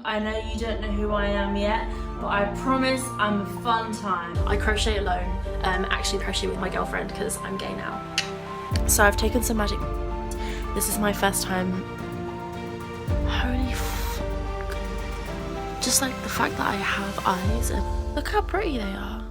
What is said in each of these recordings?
I know you don't know who I am yet, but I promise I'm a fun time. I crochet alone, actually crochet with my girlfriend because I'm gay now. So I've taken some magic. This is my first time. Holy fuck. Just like the fact that I have eyes and look how pretty they are.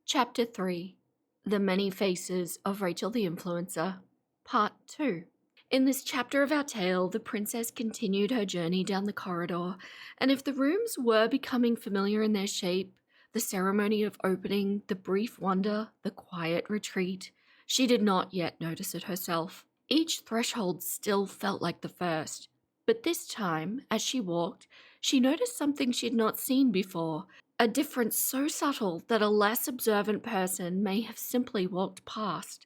Chapter 3. The Many Faces of Rachel the Influencer, Part 2. In this chapter of our tale, the princess continued her journey down the corridor, and if the rooms were becoming familiar in their shape, the ceremony of opening, the brief wonder, the quiet retreat, she did not yet notice it herself. Each threshold still felt like the first, but this time, as she walked, she noticed something she had not seen before, a difference so subtle that a less observant person may have simply walked past.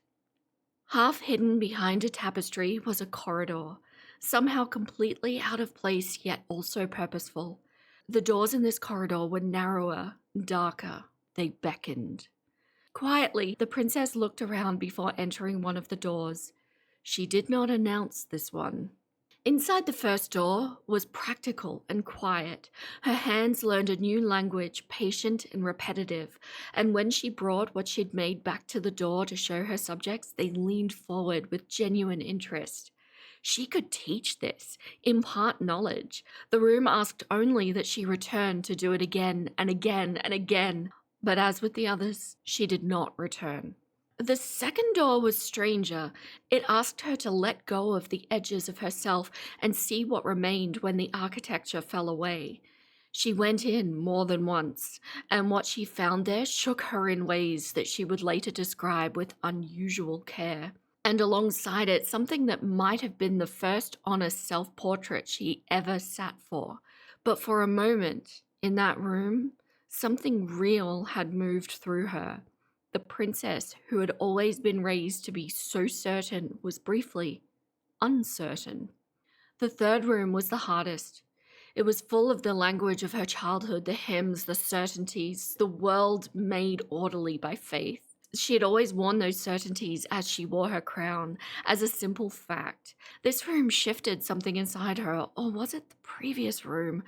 Half hidden behind a tapestry was a corridor, somehow completely out of place yet also purposeful. The doors in this corridor were narrower, darker. They beckoned. Quietly, the princess looked around before entering one of the doors. She did not announce this one. Inside the first door was practical and quiet. Her hands learned a new language, patient and repetitive, and when she brought what she'd made back to the door to show her subjects, they leaned forward with genuine interest. She could teach this, impart knowledge. The room asked only that she return to do it again and again and again, but as with the others, she did not return. The second door was stranger. It asked her to let go of the edges of herself and see what remained when the architecture fell away. She went in more than once, and what she found there shook her in ways that she would later describe with unusual care. And alongside it, something that might have been the first honest self-portrait she ever sat for. But for a moment, in that room, something real had moved through her. The princess, who had always been raised to be so certain, was briefly uncertain. The third room was the hardest. It was full of the language of her childhood, the hymns, the certainties, the world made orderly by faith. She had always worn those certainties as she wore her crown, as a simple fact. This room shifted something inside her, or was it the previous room?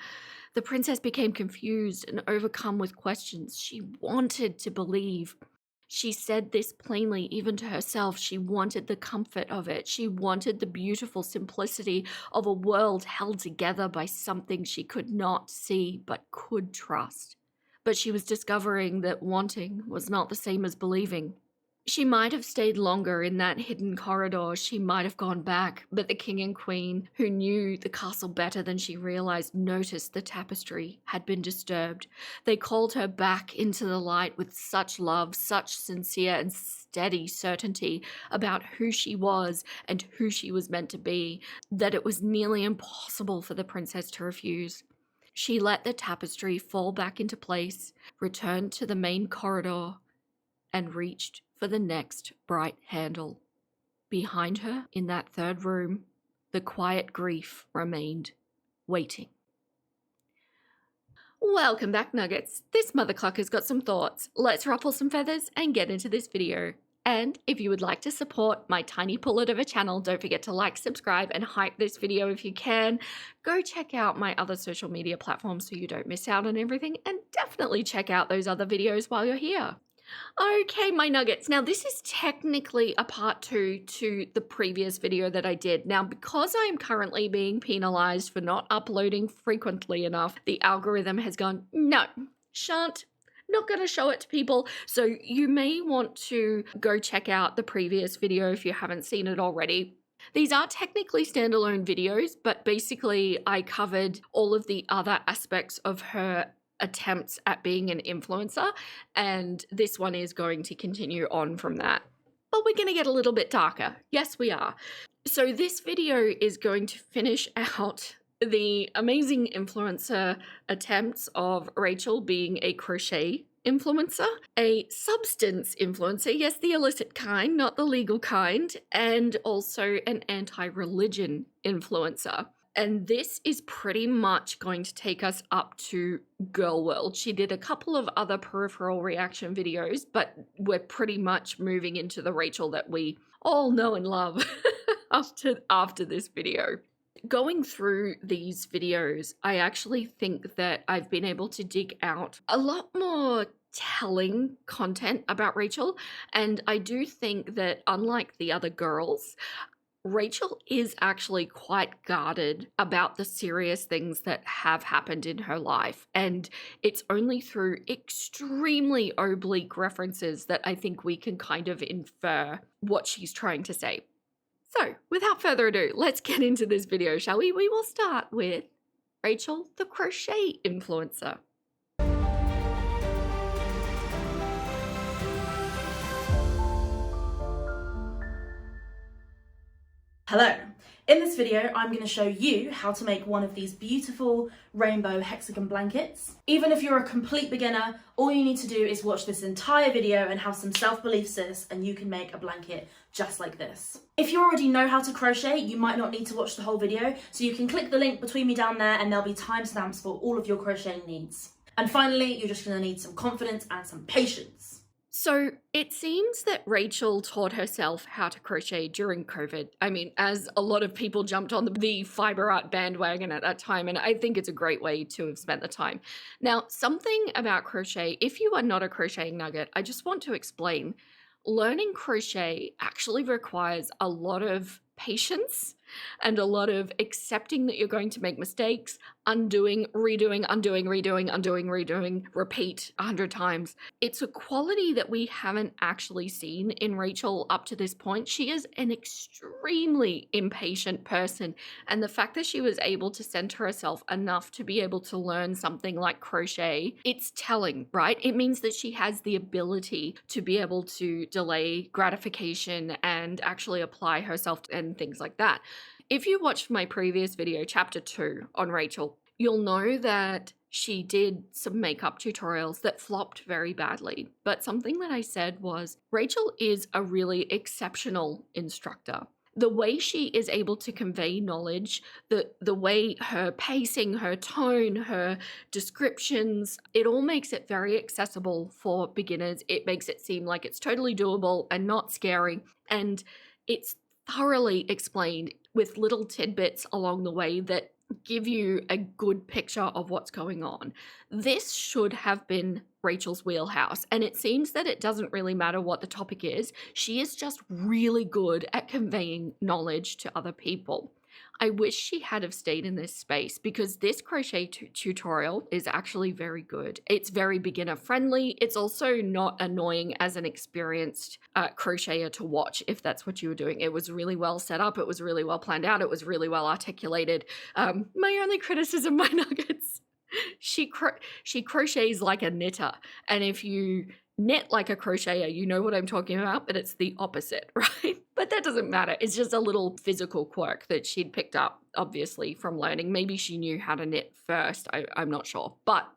The princess became confused and overcome with questions. She wanted to believe. She said this plainly, even to herself. She wanted the comfort of it. She wanted the beautiful simplicity of a world held together by something she could not see but could trust. But she was discovering that wanting was not the same as believing. She might have stayed longer in that hidden corridor. She might have gone back, but the king and queen, who knew the castle better than she realized, noticed the tapestry had been disturbed. They called her back into the light with such love, such sincere and steady certainty about who she was and who she was meant to be, that it was nearly impossible for the princess to refuse. She let the tapestry fall back into place, returned to the main corridor, and reached for the next bright handle. Behind her, in that third room, the quiet grief remained, waiting. Welcome back, Nuggets. This mother clock has got some thoughts. Let's ruffle some feathers and get into this video. And if you would like to support my tiny pullet of a channel, don't forget to like, subscribe, and hype this video if you can. Go check out my other social media platforms so you don't miss out on everything, and definitely check out those other videos while you're here. Okay, my nuggets. Now, this is technically a part 2 to the previous video that I did. Now, because I am currently being penalized for not uploading frequently enough, the algorithm has gone, no, shan't. Not going to show it to people. So you may want to go check out the previous video if you haven't seen it already. These are technically standalone videos, but basically I covered all of the other aspects of her attempts at being an influencer, and this one is going to continue on from that. But we're going to get a little bit darker. Yes, we are. So this video is going to finish out the amazing influencer attempts of Rachel being a crochet influencer, a substance influencer, yes, the illicit kind, not the legal kind, and also an anti-religion influencer. And this is pretty much going to take us up to Girl World. She did a couple of other peripheral reaction videos, but we're pretty much moving into the Rachel that we all know and love after this video. Going through these videos, I actually think that I've been able to dig out a lot more telling content about Rachel, and I do think that unlike the other girls, Rachel is actually quite guarded about the serious things that have happened in her life, and it's only through extremely oblique references that I think we can kind of infer what she's trying to say. So, without further ado, let's get into this video, shall we? We will start with Rachel, the crochet influencer. Hello. In this video, I'm going to show you how to make one of these beautiful rainbow hexagon blankets. Even if you're a complete beginner, all you need to do is watch this entire video and have some self-belief, sis, and you can make a blanket just like this. If you already know how to crochet, you might not need to watch the whole video, so you can click the link between me down there and there'll be timestamps for all of your crocheting needs. And finally, you're just going to need some confidence and some patience. So it seems that Rachel taught herself how to crochet during COVID. I mean, as a lot of people jumped on the fiber art bandwagon at that time, and I think it's a great way to have spent the time. Now, something about crochet, if you are not a crocheting nugget, I just want to explain, learning crochet actually requires a lot of patience and a lot of accepting that you're going to make mistakes, undoing, redoing, undoing, redoing, undoing, redoing, repeat 100 times. It's a quality that we haven't actually seen in Rachel up to this point. She is an extremely impatient person, and the fact that she was able to center herself enough to be able to learn something like crochet, it's telling, right? It means that she has the ability to be able to delay gratification and actually apply herself and things like that. If you watched my previous video, chapter 2 on Rachel, you'll know that she did some makeup tutorials that flopped very badly. But something that I said was, Rachel is a really exceptional instructor. The way she is able to convey knowledge, the way her pacing, her tone, her descriptions, it all makes it very accessible for beginners. It makes it seem like it's totally doable and not scary. And it's thoroughly explained with little tidbits along the way that give you a good picture of what's going on. This should have been Rachel's wheelhouse, and it seems that it doesn't really matter what the topic is. She is just really good at conveying knowledge to other people. I wish she had have stayed in this space because this crochet tutorial is actually very good. It's very beginner friendly. It's also not annoying as an experienced crocheter to watch if that's what you were doing. It was really well set up. It was really well planned out. It was really well articulated. My only criticism, my nuggets, she crochets like a knitter. And if you knit like a crocheter, you know what I'm talking about, but it's the opposite, right? But that doesn't matter. It's just a little physical quirk that she'd picked up, obviously, from learning. Maybe she knew how to knit first. I'm not sure. But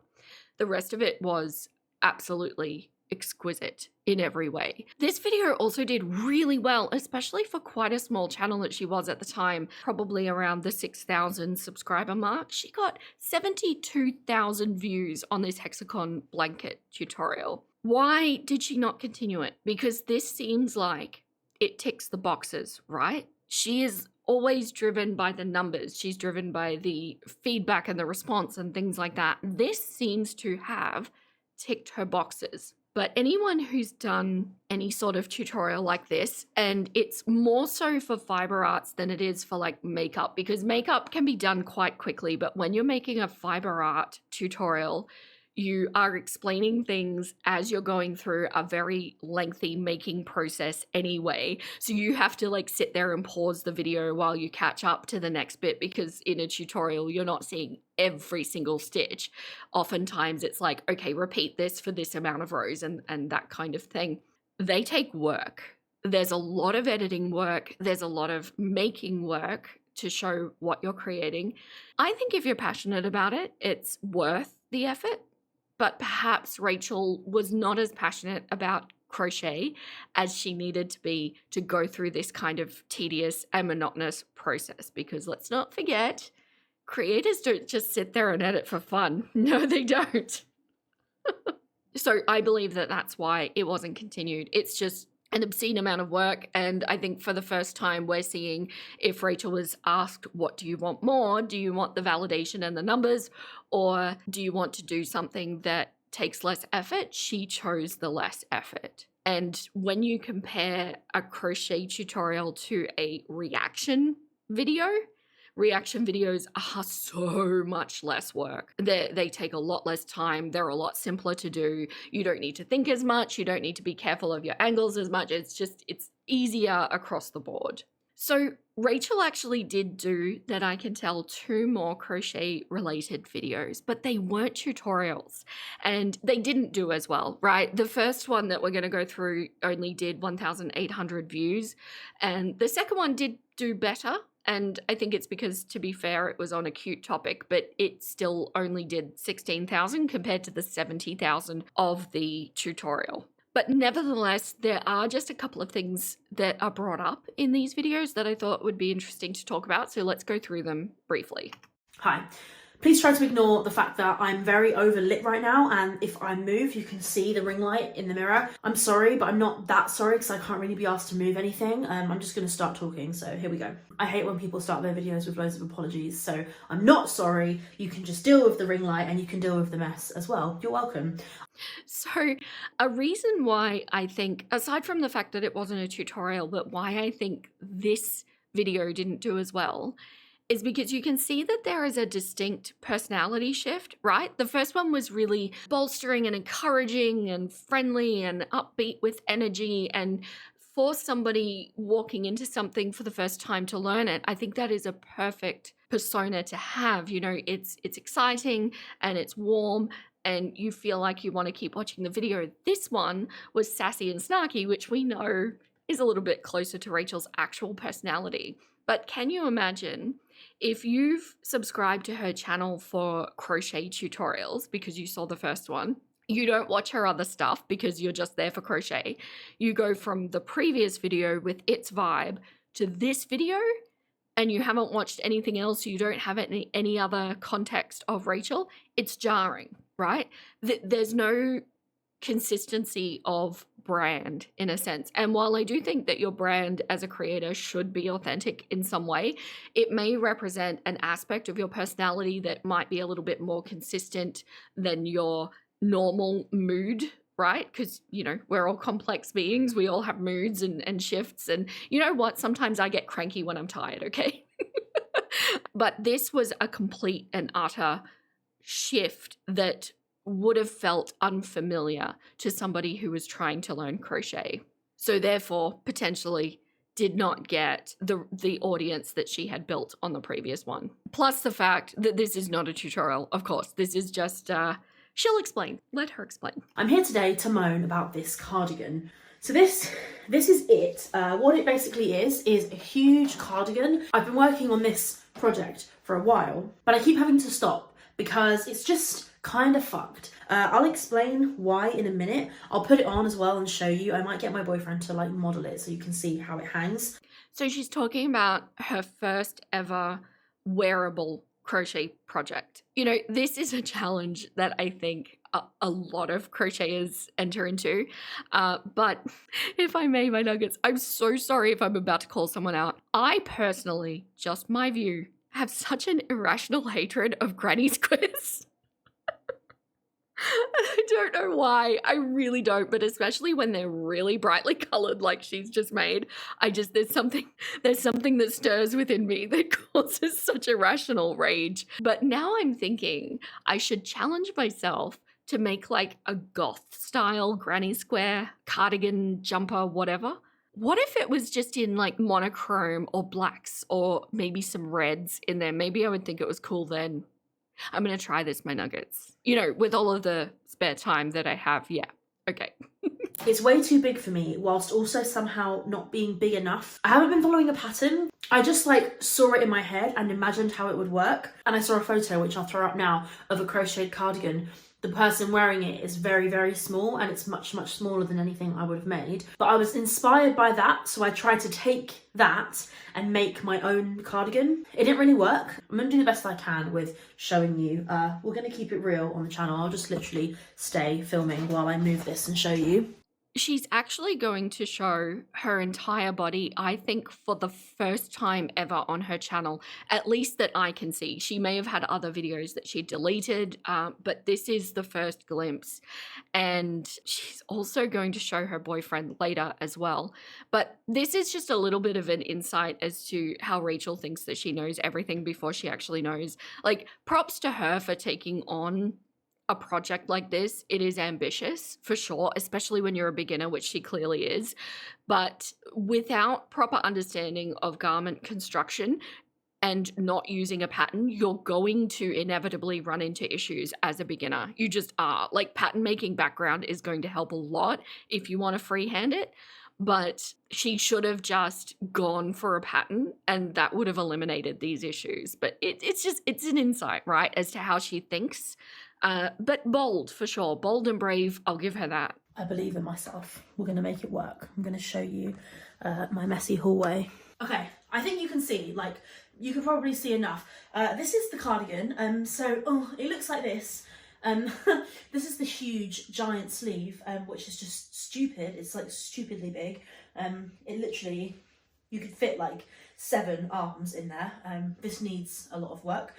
the rest of it was absolutely exquisite in every way. This video also did really well, especially for quite a small channel that she was at the time, probably around the 6,000 subscriber mark. She got 72,000 views on this hexagon blanket tutorial. Why did she not continue it? Because this seems like it ticks the boxes, right? She is always driven by the numbers. She's driven by the feedback and the response and things like that. This seems to have ticked her boxes. But anyone who's done any sort of tutorial like this, and it's more so for fiber arts than it is for like makeup, because makeup can be done quite quickly, but when you're making a fiber art tutorial, you are explaining things as you're going through a very lengthy making process anyway. So you have to like sit there and pause the video while you catch up to the next bit, because in a tutorial, you're not seeing every single stitch. Oftentimes it's like, okay, repeat this for this amount of rows and that kind of thing. They take work. There's a lot of editing work. There's a lot of making work to show what you're creating. I think if you're passionate about it, it's worth the effort. But perhaps Rachel was not as passionate about crochet as she needed to be to go through this kind of tedious and monotonous process. Because let's not forget, creators don't just sit there and edit for fun. No, they don't. So I believe that that's why it wasn't continued. It's just an obscene amount of work. And I think for the first time, we're seeing if Rachel was asked, what do you want more? Do you want the validation and the numbers, or do you want to do something that takes less effort? She chose the less effort. And when you compare a crochet tutorial to a reaction videos are so much less work. They take a lot less time. They're a lot simpler to do. You don't need to think as much. You don't need to be careful of your angles as much. It's easier across the board. So Rachel actually did do, that I can tell, 2 more crochet related videos, but they weren't tutorials and they didn't do as well, right? The first one that we're going to go through only did 1,800 views, and the second one did do better. And I think it's because, to be fair, it was on a cute topic, but it still only did 16,000 compared to the 70,000 of the tutorial. But nevertheless, there are just a couple of things that are brought up in these videos that I thought would be interesting to talk about. So let's go through them briefly. Hi. Please try to ignore the fact that I'm very overlit right now, and if I move you can see the ring light in the mirror. I'm sorry, but I'm not that sorry because I can't really be asked to move anything. I'm just going to start talking, so here we go. I hate when people start their videos with loads of apologies, so I'm not sorry. You can just deal with the ring light and you can deal with the mess as well. You're welcome. So a reason why I think, aside from the fact that it wasn't a tutorial, but why I think this video didn't do as well, is because you can see that there is a distinct personality shift, right? The first one was really bolstering and encouraging and friendly and upbeat with energy, and for somebody walking into something for the first time to learn it, I think that is a perfect persona to have. You know, it's exciting and it's warm and you feel like you want to keep watching the video. This one was sassy and snarky, which we know is a little bit closer to Rachel's actual personality. But can you imagine if you've subscribed to her channel for crochet tutorials because you saw the first one, you don't watch her other stuff because you're just there for crochet, you go from the previous video with its vibe to this video and you haven't watched anything else, you don't have any other context of Rachel, it's jarring, right? There's no consistency of brand in a sense. And while I do think that your brand as a creator should be authentic in some way, it may represent an aspect of your personality that might be a little bit more consistent than your normal mood, right? Because, you know, we're all complex beings. We all have moods and shifts. And you know what? Sometimes I get cranky when I'm tired, okay? But this was a complete and utter shift that would have felt unfamiliar to somebody who was trying to learn crochet. So therefore, potentially did not get the audience that she had built on the previous one. Plus the fact that this is not a tutorial, of course. This is just, she'll explain. Let her explain. I'm here today to moan about this cardigan. So this is it. What it basically is a huge cardigan. I've been working on this project for a while, but I keep having to stop because it's just kind of fucked. I'll explain why in a minute. I'll put it on as well and show you. I might get my boyfriend to like model it so you can see how it hangs. So she's talking about her first ever wearable crochet project. You know, this is a challenge that I think a lot of crocheters enter into. But if I may, my nuggets, I'm so sorry if I'm about to call someone out. I personally, just my view, have such an irrational hatred of granny squares. I don't know why. I really don't, but especially when they're really brightly colored like she's just made, there's something that stirs within me that causes such irrational rage. But now I'm thinking I should challenge myself to make like a goth style granny square cardigan jumper, whatever. What if it was just in like monochrome or blacks or maybe some reds in there? Maybe I would think it was cool then. I'm going to try this, my nuggets. You know, with all of the spare time that I have, yeah. Okay. It's way too big for me, whilst also somehow not being big enough. I haven't been following a pattern. I just like saw it in my head and imagined how it would work. And I saw a photo, which I'll throw up now, of a crocheted cardigan. The person wearing it is very, very small and it's much, much smaller than anything I would have made. But I was inspired by that, so I tried to take that and make my own cardigan. It didn't really work. I'm gonna do the best I can with showing you. We're gonna keep it real on the channel. I'll just literally stay filming while I move this and show you. She's actually going to show her entire body, I think, for the first time ever on her channel, at least that I can see. She may have had other videos that she deleted, but this is the first glimpse. And she's also going to show her boyfriend later as well. But this is just a little bit of an insight as to how Rachel thinks that she knows everything before she actually knows. Like, props to her for taking on a project like this. It is ambitious for sure, especially when you're a beginner, which she clearly is. But without proper understanding of garment construction and not using a pattern, you're going to inevitably run into issues as a beginner. You just are. Like, pattern making background is going to help a lot if you want to freehand it. But she should have just gone for a pattern and that would have eliminated these issues. But it's an insight, right, as to how she thinks. But bold, for sure. Bold and brave, I'll give her that. I believe in myself. We're going to make it work. I'm going to show you my messy hallway. Okay, I think you can see, like, you can probably see enough. This is the cardigan. It looks like this. This is the huge giant sleeve, which is just stupid. It's like stupidly big. It literally, you could fit like 7 arms in there. This needs a lot of work.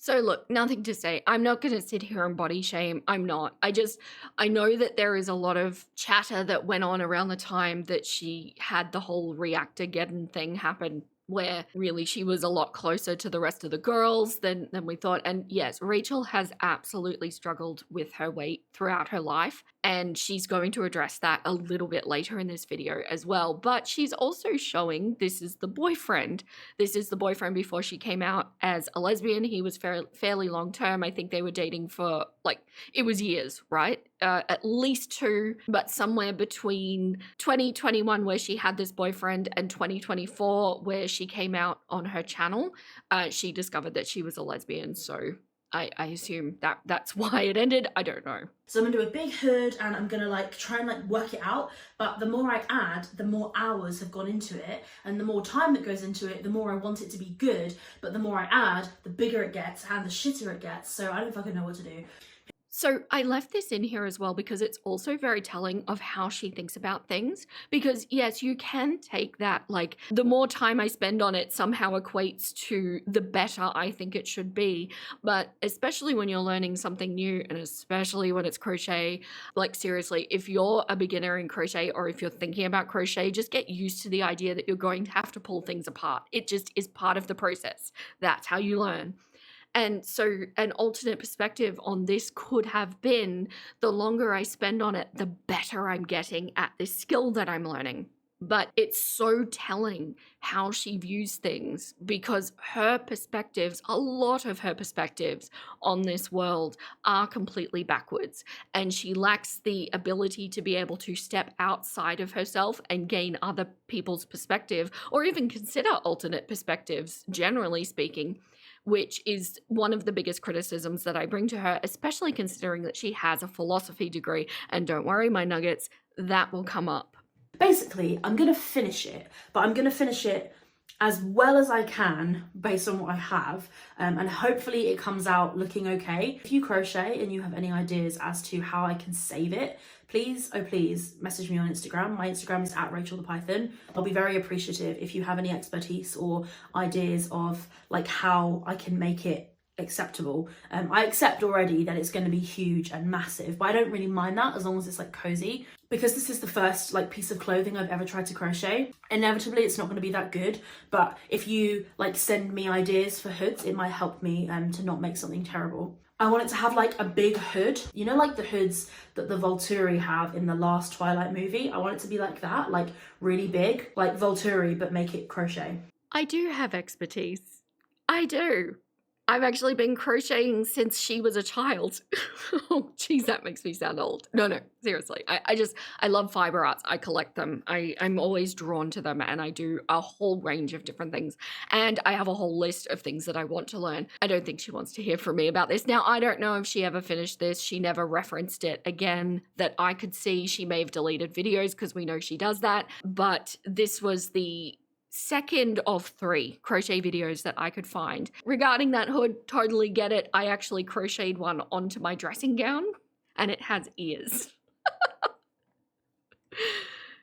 So look, nothing to say. I'm not going to sit here and body shame. I'm not. I know that there is a lot of chatter that went on around the time that she had the whole Reactageddon thing happen, where really she was a lot closer to the rest of the girls than we thought. And yes, Rachel has absolutely struggled with her weight throughout her life. And she's going to address that a little bit later in this video as well. But she's also showing this is the boyfriend. This is the boyfriend before she came out as a lesbian. He was fairly long term. I think they were dating for, like, it was years, right? At least 2, but somewhere between 2021 where she had this boyfriend and 2024 where she came out on her channel, she discovered that she was a lesbian. So I assume that's why it ended. I don't know. So I'm gonna do a big hood and I'm gonna like try and like work it out. But the more I add, the more hours have gone into it. And the more time that goes into it, the more I want it to be good. But the more I add, the bigger it gets and the shitter it gets. So I don't fucking know what to do. So I left this in here as well because it's also very telling of how she thinks about things. Because yes, you can take that, like, the more time I spend on it somehow equates to the better I think it should be. But especially when you're learning something new, and especially when it's crochet, like, seriously, if you're a beginner in crochet or if you're thinking about crochet, just get used to the idea that you're going to have to pull things apart. It just is part of the process. That's how you learn. And so an alternate perspective on this could have been, the longer I spend on it, the better I'm getting at this skill that I'm learning. But it's so telling how she views things, because her perspectives, a lot of her perspectives on this world are completely backwards. And she lacks the ability to be able to step outside of herself and gain other people's perspective, or even consider alternate perspectives, generally speaking, which is one of the biggest criticisms that I bring to her, especially considering that she has a philosophy degree. And don't worry, my nuggets, that will come up. Basically, I'm going to finish it, but I'm going to finish it as well as I can based on what I have, and hopefully it comes out looking okay. If you crochet and you have any ideas as to how I can save it, please, oh please, message me on Instagram. My Instagram is @rachel_the_python. I'll be very appreciative if you have any expertise or ideas of like how I can make it acceptable. I accept already that it's going to be huge and massive, but I don't really mind that as long as it's like cozy, because this is the first like piece of clothing I've ever tried to crochet. Inevitably it's not going to be that good, but if you like send me ideas for hoods, it might help me to not make something terrible. I want it to have like a big hood, you know, like the hoods that the Volturi have in the last Twilight movie. I want it to be like that, like really big, like Volturi, but make it crochet. I do have expertise. I do. I've actually been crocheting since she was a child. Oh, geez, that makes me sound old. No, seriously. I love fiber arts. I collect them. I'm always drawn to them, and I do a whole range of different things. And I have a whole list of things that I want to learn. I don't think she wants to hear from me about this. Now, I don't know if she ever finished this. She never referenced it again that I could see. She may have deleted videos because we know she does that. But this was the second of 3 crochet videos that I could find. Regarding that hood, totally get it. I actually crocheted one onto my dressing gown and it has ears.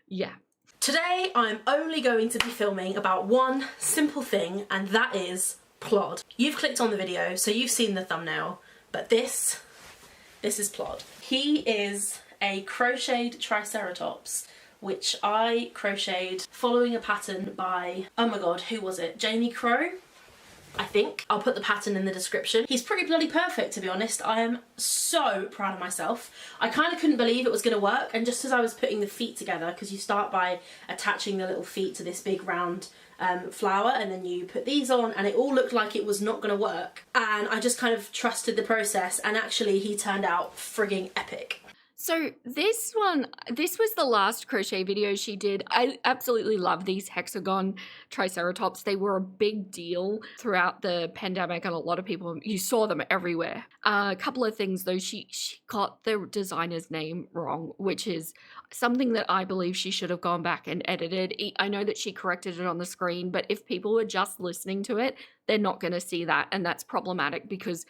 Yeah. Today, I'm only going to be filming about one simple thing, and that is Plod. You've clicked on the video, so you've seen the thumbnail, but this is Plod. He is a crocheted triceratops, which I crocheted following a pattern by, oh my god, who was it? Jamie Crow? I think. I'll put the pattern in the description. He's pretty bloody perfect, to be honest. I am so proud of myself. I kind of couldn't believe it was going to work, and just as I was putting the feet together, because you start by attaching the little feet to this big round flower, and then you put these on, and it all looked like it was not going to work. And I just kind of trusted the process, and actually he turned out frigging epic. So this was the last crochet video she did. I absolutely love these hexagon triceratops. They were a big deal throughout the pandemic, and a lot of people, you saw them everywhere. A couple of things though, she got the designer's name wrong, which is something that I believe she should have gone back and edited. I know that she corrected it on the screen, but if people were just listening to it, they're not going to see that, and that's problematic because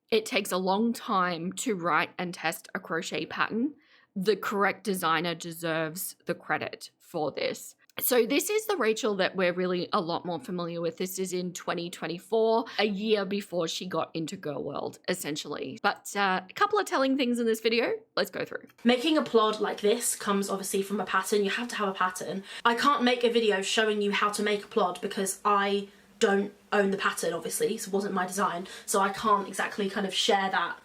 it takes a long time to write and test a crochet pattern. The correct designer deserves the credit for this. So this is the Rachel that we're really a lot more familiar with. This is in 2024, a year before she got into Girl World, essentially. But a couple of telling things in this video. Let's go through. Making a plod like this comes obviously from a pattern. You have to have a pattern. I can't make a video showing you how to make a plod because I don't own the pattern, obviously. It wasn't my design, so I can't exactly kind of share that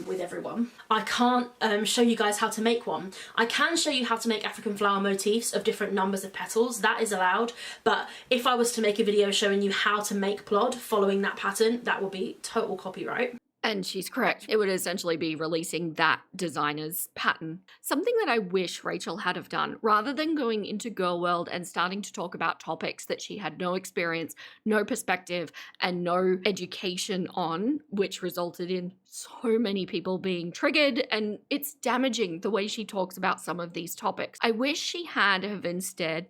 with everyone. I can't show you guys how to make one. I can show you how to make African flower motifs of different numbers of petals. That is allowed, but if I was to make a video showing you how to make plod following that pattern, that would be total copyright. And she's correct. It would essentially be releasing that designer's pattern. Something that I wish Rachel had have done, rather than going into Girl World and starting to talk about topics that she had no experience, no perspective, and no education on, which resulted in so many people being triggered, and it's damaging the way she talks about some of these topics. I wish she had have instead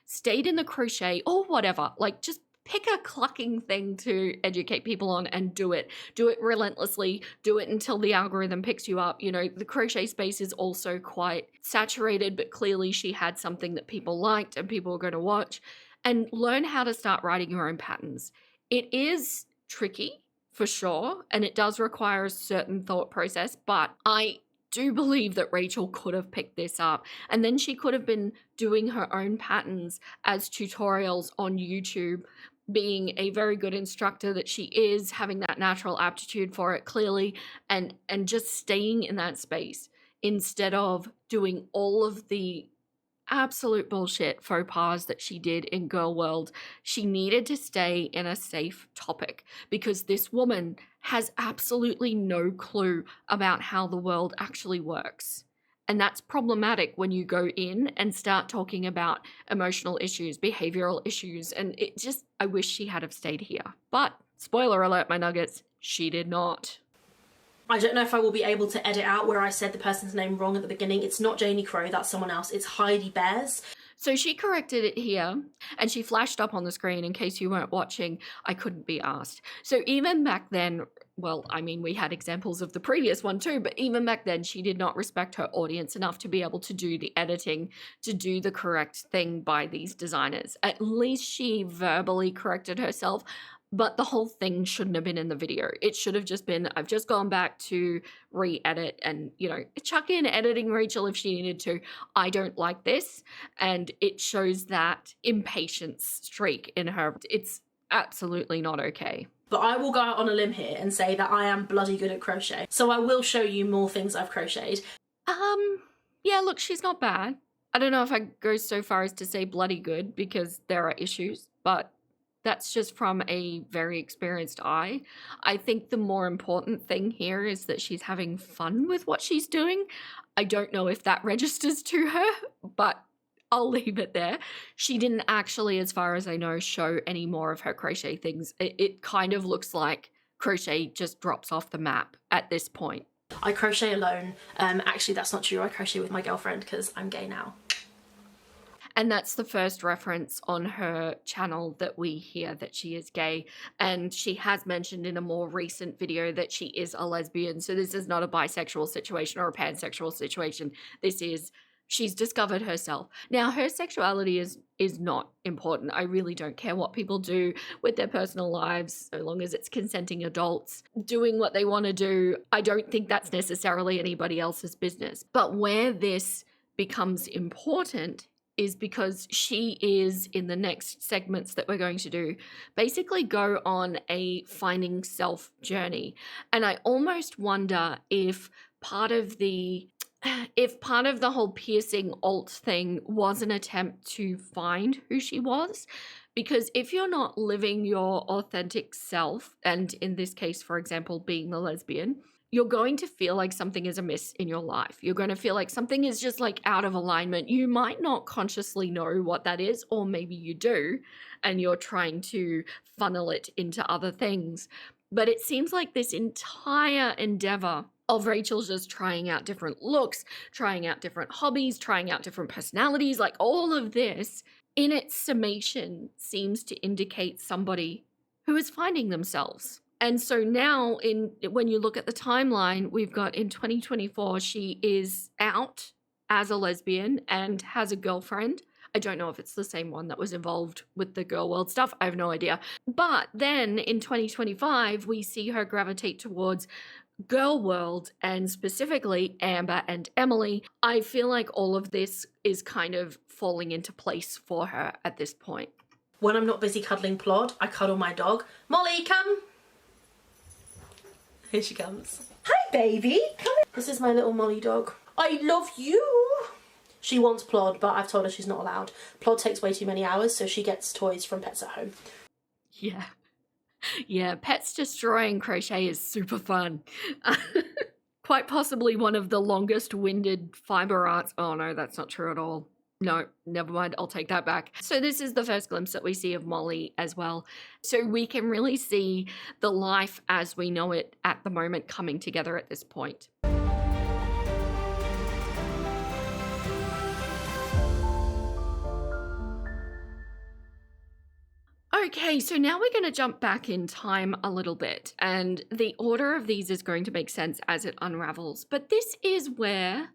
stayed in the crochet or whatever, like just pick a clucking thing to educate people on and do it. Do it relentlessly. Do it until the algorithm picks you up. You know, the crochet space is also quite saturated, but clearly she had something that people liked and people were going to watch. And learn how to start writing your own patterns. It is tricky, for sure, and it does require a certain thought process, but I do believe that Rachel could have picked this up, and then she could have been doing her own patterns as tutorials on YouTube, being a very good instructor that she is, having that natural aptitude for it clearly, and just staying in that space instead of doing all of the absolute bullshit faux pas that she did in Girl World. She needed to stay in a safe topic because this woman has absolutely no clue about how the world actually works. And that's problematic when you go in and start talking about emotional issues, behavioral issues, and it just, I wish she had have stayed here. But, spoiler alert, my nuggets, she did not. I don't know if I will be able to edit out where I said the person's name wrong at the beginning. It's not Janie Crow, that's someone else. It's Heidi Bears. So she corrected it here, and she flashed up on the screen in case you weren't watching. I couldn't be asked. So even back then, well, I mean, we had examples of the previous one too, but even back then, she did not respect her audience enough to be able to do the editing, to do the correct thing by these designers. At least she verbally corrected herself, but the whole thing shouldn't have been in the video. It should have just been, I've just gone back to re-edit and, you know, chuck in editing Rachel if she needed to. I don't like this. And it shows that impatience streak in her. It's absolutely not okay. But I will go out on a limb here and say that I am bloody good at crochet. So I will show you more things I've crocheted. Yeah, look, she's not bad. I don't know if I go so far as to say bloody good because there are issues, but that's just from a very experienced eye. I think the more important thing here is that she's having fun with what she's doing. I don't know if that registers to her, but I'll leave it there. She didn't actually, as far as I know, show any more of her crochet things. It kind of looks like crochet just drops off the map at this point. I crochet alone. Actually, that's not true. I crochet with my girlfriend because I'm gay now. And that's the first reference on her channel that we hear that she is gay. And she has mentioned in a more recent video that she is a lesbian. So this is not a bisexual situation or a pansexual situation. This is She's discovered herself. Now, her sexuality is not important. I really don't care what people do with their personal lives, so long as it's consenting adults doing what they want to do. I don't think that's necessarily anybody else's business. But where this becomes important is because she is, in the next segments that we're going to do, basically go on a finding self journey. And I almost wonder if part of the whole piercing alt thing was an attempt to find who she was, because if you're not living your authentic self, and in this case, for example, being the lesbian, you're going to feel like something is amiss in your life. You're going to feel like something is just like out of alignment. You might not consciously know what that is, or maybe you do, and you're trying to funnel it into other things. But it seems like this entire endeavor of Rachel just trying out different looks, trying out different hobbies, trying out different personalities, like all of this in its summation seems to indicate somebody who is finding themselves. And so now when you look at the timeline, we've got in 2024, she is out as a lesbian and has a girlfriend. I don't know if it's the same one that was involved with the girl world stuff. I have no idea. But then in 2025, we see her gravitate towards girl world, and specifically Amber and Emily. I feel like all of this is kind of falling into place for her at this point. When I'm not busy cuddling Plod, I cuddle my dog. Molly, come. Here she comes. Hi, baby. Come in. This is my little Molly dog. I love you. She wants Plod, but I've told her she's not allowed. Plod takes way too many hours, so she gets toys from Pets at Home. Yeah. Yeah, pets destroying Crochet is super fun. Quite possibly one of the longest winded fiber arts. Oh no, that's not true at all. No, never mind, I'll take that back. So this is the first glimpse that we see of Molly as well. So we can really see the life as we know it at the moment coming together at this point. Okay, so now we're going to jump back in time a little bit, and the order of these is going to make sense as it unravels. But this is where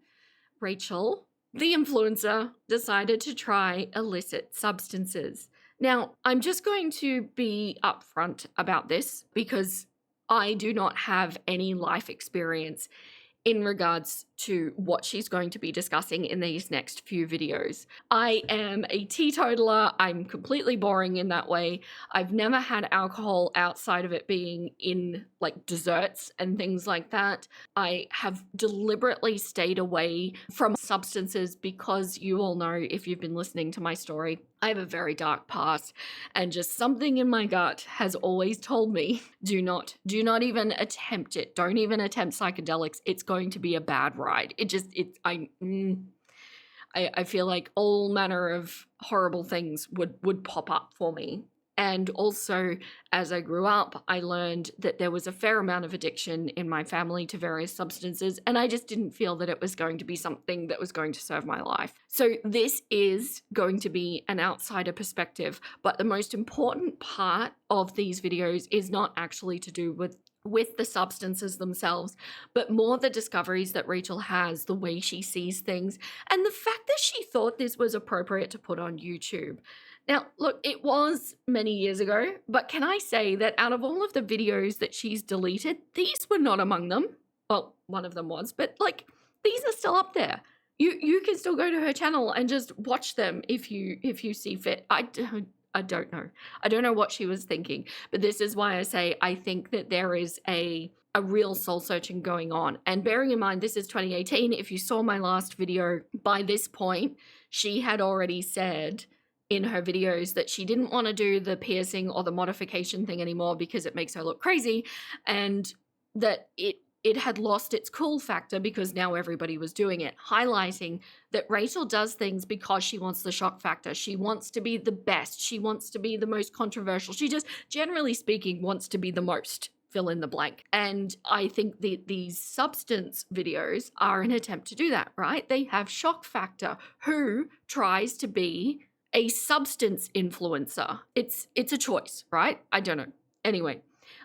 Rachel, the influencer, decided to try illicit substances. Now, I'm just going to be upfront about this because I do not have any life experience in regards to what she's going to be discussing in these next few videos. I am a teetotaler. I'm completely boring in that way. I've never had alcohol outside of it being in like desserts and things like that. I have deliberately stayed away from substances because you all know, if you've been listening to my story, I have a very dark past, and just something in my gut has always told me, do not even attempt it. Don't even attempt psychedelics. It's going to be a bad ride. I feel like all manner of horrible things would pop up for me. And also, as I grew up, I learned that there was a fair amount of addiction in my family to various substances, and I just didn't feel that it was going to be something that was going to serve my life. So this is going to be an outsider perspective, but the most important part of these videos is not actually to do with the substances themselves, but more the discoveries that Rachel has, the way she sees things, and the fact that she thought this was appropriate to put on YouTube. Now, look, it was many years ago, but can I say that out of all of the videos that she's deleted, these were not among them. Well, one of them was, but like, these are still up there. You can still go to her channel and just watch them if you see fit. I don't know. I don't know what she was thinking, but this is why I say I think that there is a real soul searching going on. And bearing in mind, this is 2018. If you saw my last video, by this point, she had already said in her videos that she didn't want to do the piercing or the modification thing anymore because it makes her look crazy, and that it had lost its cool factor because now everybody was doing it, highlighting that Rachel does things because she wants the shock factor. She wants to be the best. She wants to be the most controversial. She just, generally speaking, wants to be the most, fill in the blank. And I think that these substance videos are an attempt to do that, right? They have shock factor. Who tries to be a substance influencer? It's a choice, right? I don't know. Anyway,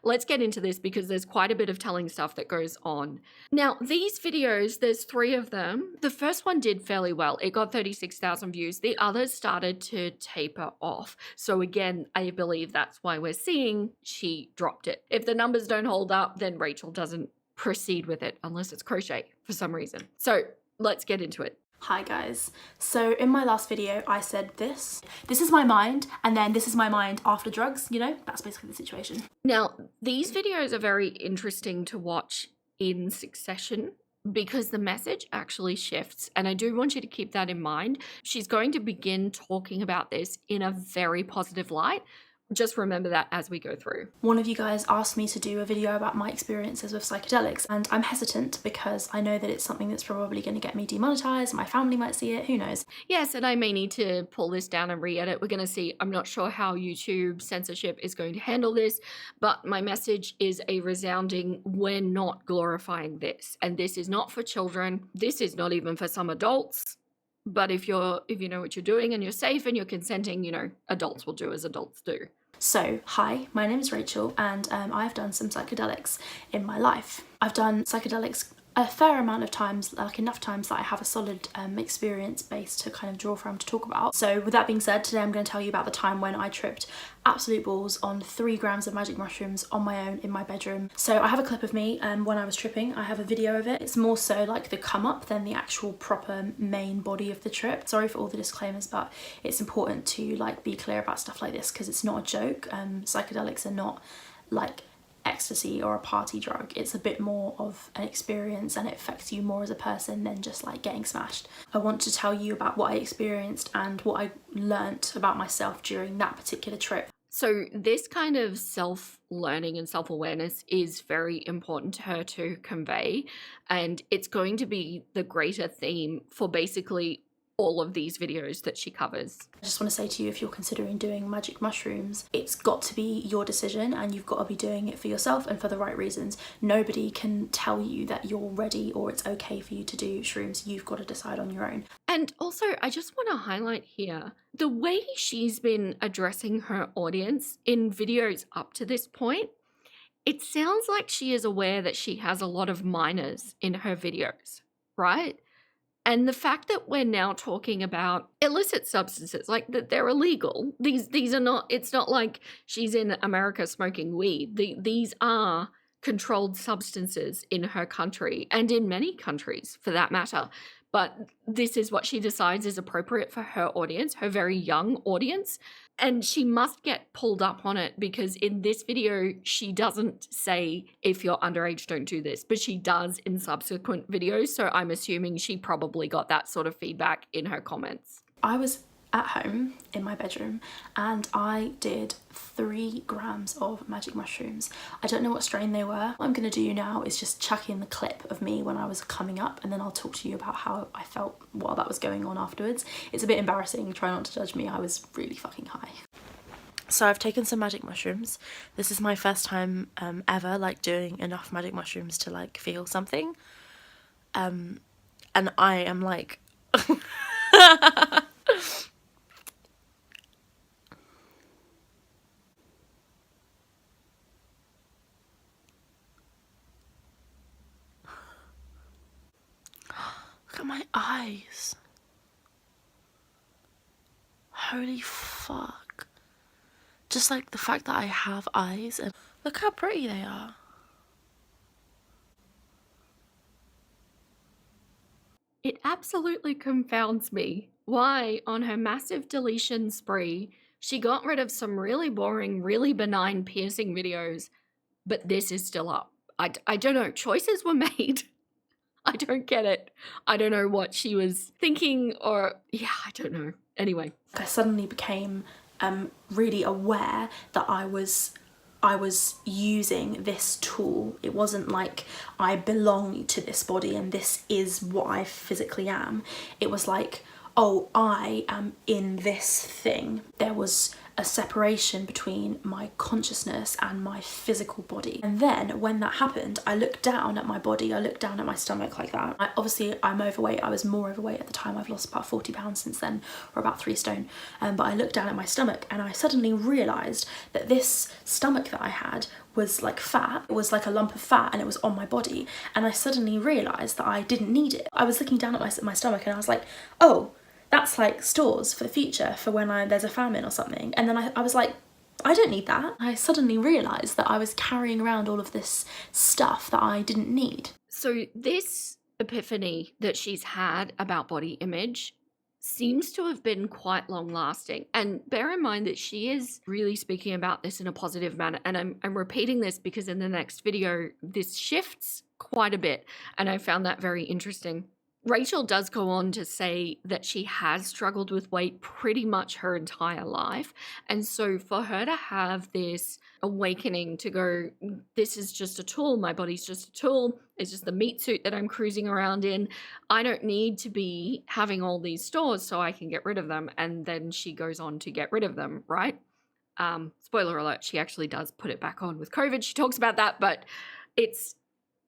let's get into this because there's quite a bit of telling stuff that goes on. Now, these videos, there's 3 of them. The first one did fairly well. It got 36,000 views. The others started to taper off. So again, I believe that's why we're seeing she dropped it. If the numbers don't hold up, then Rachel doesn't proceed with it unless it's Crochet for some reason. So let's get into it. Hi guys, so in my last video I said this is my mind, and then this is my mind after drugs, you know, that's basically the situation. Now, these videos are very interesting to watch in succession because the message actually shifts, and I do want you to keep that in mind. She's going to begin talking about this in a very positive light. Just remember that as we go through. One of you guys asked me to do a video about my experiences with psychedelics, and I'm hesitant because I know that it's something that's probably going to get me demonetized. My family might see it, who knows. Yes, and I may need to pull this down and re-edit. We're going to see. I'm not sure how YouTube censorship is going to handle this, but my message is a resounding, we're not glorifying this. And this is not for children. This is not even for some adults. But if you know what you're doing and you're safe and you're consenting, you know, adults will do as adults do. So, hi, my name is Rachel, and I've done some psychedelics in my life. I've done psychedelics a fair amount of times, like enough times that I have a solid experience base to kind of draw from to talk about. So with that being said, today I'm going to tell you about the time when I tripped absolute balls on 3 grams of magic mushrooms on my own in my bedroom. So I have a clip of me when I was tripping. I have a video of it. It's more so like the come up than the actual proper main body of the trip. Sorry for all the disclaimers, but it's important to like be clear about stuff like this because it's not a joke. Psychedelics are not like ecstasy or a party drug. It's a bit more of an experience, and it affects you more as a person than just like getting smashed. I want to tell you about what I experienced and what I learnt about myself during that particular trip. So this kind of self-learning and self-awareness is very important to her to convey, and it's going to be the greater theme for basically all of these videos that she covers. I just want to say to you, if you're considering doing magic mushrooms, it's got to be your decision, and you've got to be doing it for yourself and for the right reasons. Nobody can tell you that you're ready or it's okay for you to do shrooms. You've got to decide on your own. And also, I just want to highlight here, the way she's been addressing her audience in videos up to this point, it sounds like she is aware that she has a lot of minors in her videos, right? And the fact that we're now talking about illicit substances, like that they're illegal, these are not, it's not like she's in America smoking weed. These are controlled substances in her country and in many countries for that matter. But this is what she decides is appropriate for her audience, her very young audience. And she must get pulled up on it because in this video, she doesn't say, if you're underage, don't do this, but she does in subsequent videos. So I'm assuming she probably got that sort of feedback in her comments. I was at home in my bedroom and I did 3 grams of magic mushrooms. I don't know what strain they were. What I'm going to do now is just chuck in the clip of me when I was coming up, and then I'll talk to you about how I felt while that was going on afterwards. It's a bit embarrassing, try not to judge me, I was really fucking high. So I've taken some magic mushrooms. This is my first time ever like doing enough magic mushrooms to like feel something. And I am like look at my eyes. Holy fuck. Just like the fact that I have eyes, and look how pretty they are. It absolutely confounds me why, on her massive deletion spree, she got rid of some really boring, really benign piercing videos, but this is still up. I don't know, choices were made. I don't get it. I don't know what she was thinking, or yeah, I don't know. Anyway. I suddenly became really aware that I was using this tool. It wasn't like I belong to this body and this is what I physically am. It was like, oh, I am in this thing. There was a separation between my consciousness and my physical body. And then when that happened, I looked down at my body, I looked down at my stomach like that. Obviously I'm overweight, I was more overweight at the time, I've lost about 40 pounds since then, or about 3 stone, but I looked down at my stomach and I suddenly realised that this stomach that I had was like fat. It was like a lump of fat and it was on my body, and I suddenly realised that I didn't need it. I was looking down at my stomach and I was like, oh, that's like stores for the future, for when there's a famine or something. And then I was like, I don't need that. I suddenly realised that I was carrying around all of this stuff that I didn't need. So this epiphany that she's had about body image seems to have been quite long lasting. And bear in mind that she is really speaking about this in a positive manner. And I'm repeating this because in the next video, this shifts quite a bit. And I found that very interesting. Rachel does go on to say that she has struggled with weight pretty much her entire life. And so for her to have this awakening to go, this is just a tool, my body's just a tool, it's just the meat suit that I'm cruising around in, I don't need to be having all these stores so I can get rid of them. And then she goes on to get rid of them, right? Spoiler alert, she actually does put it back on with COVID. She talks about that, but it's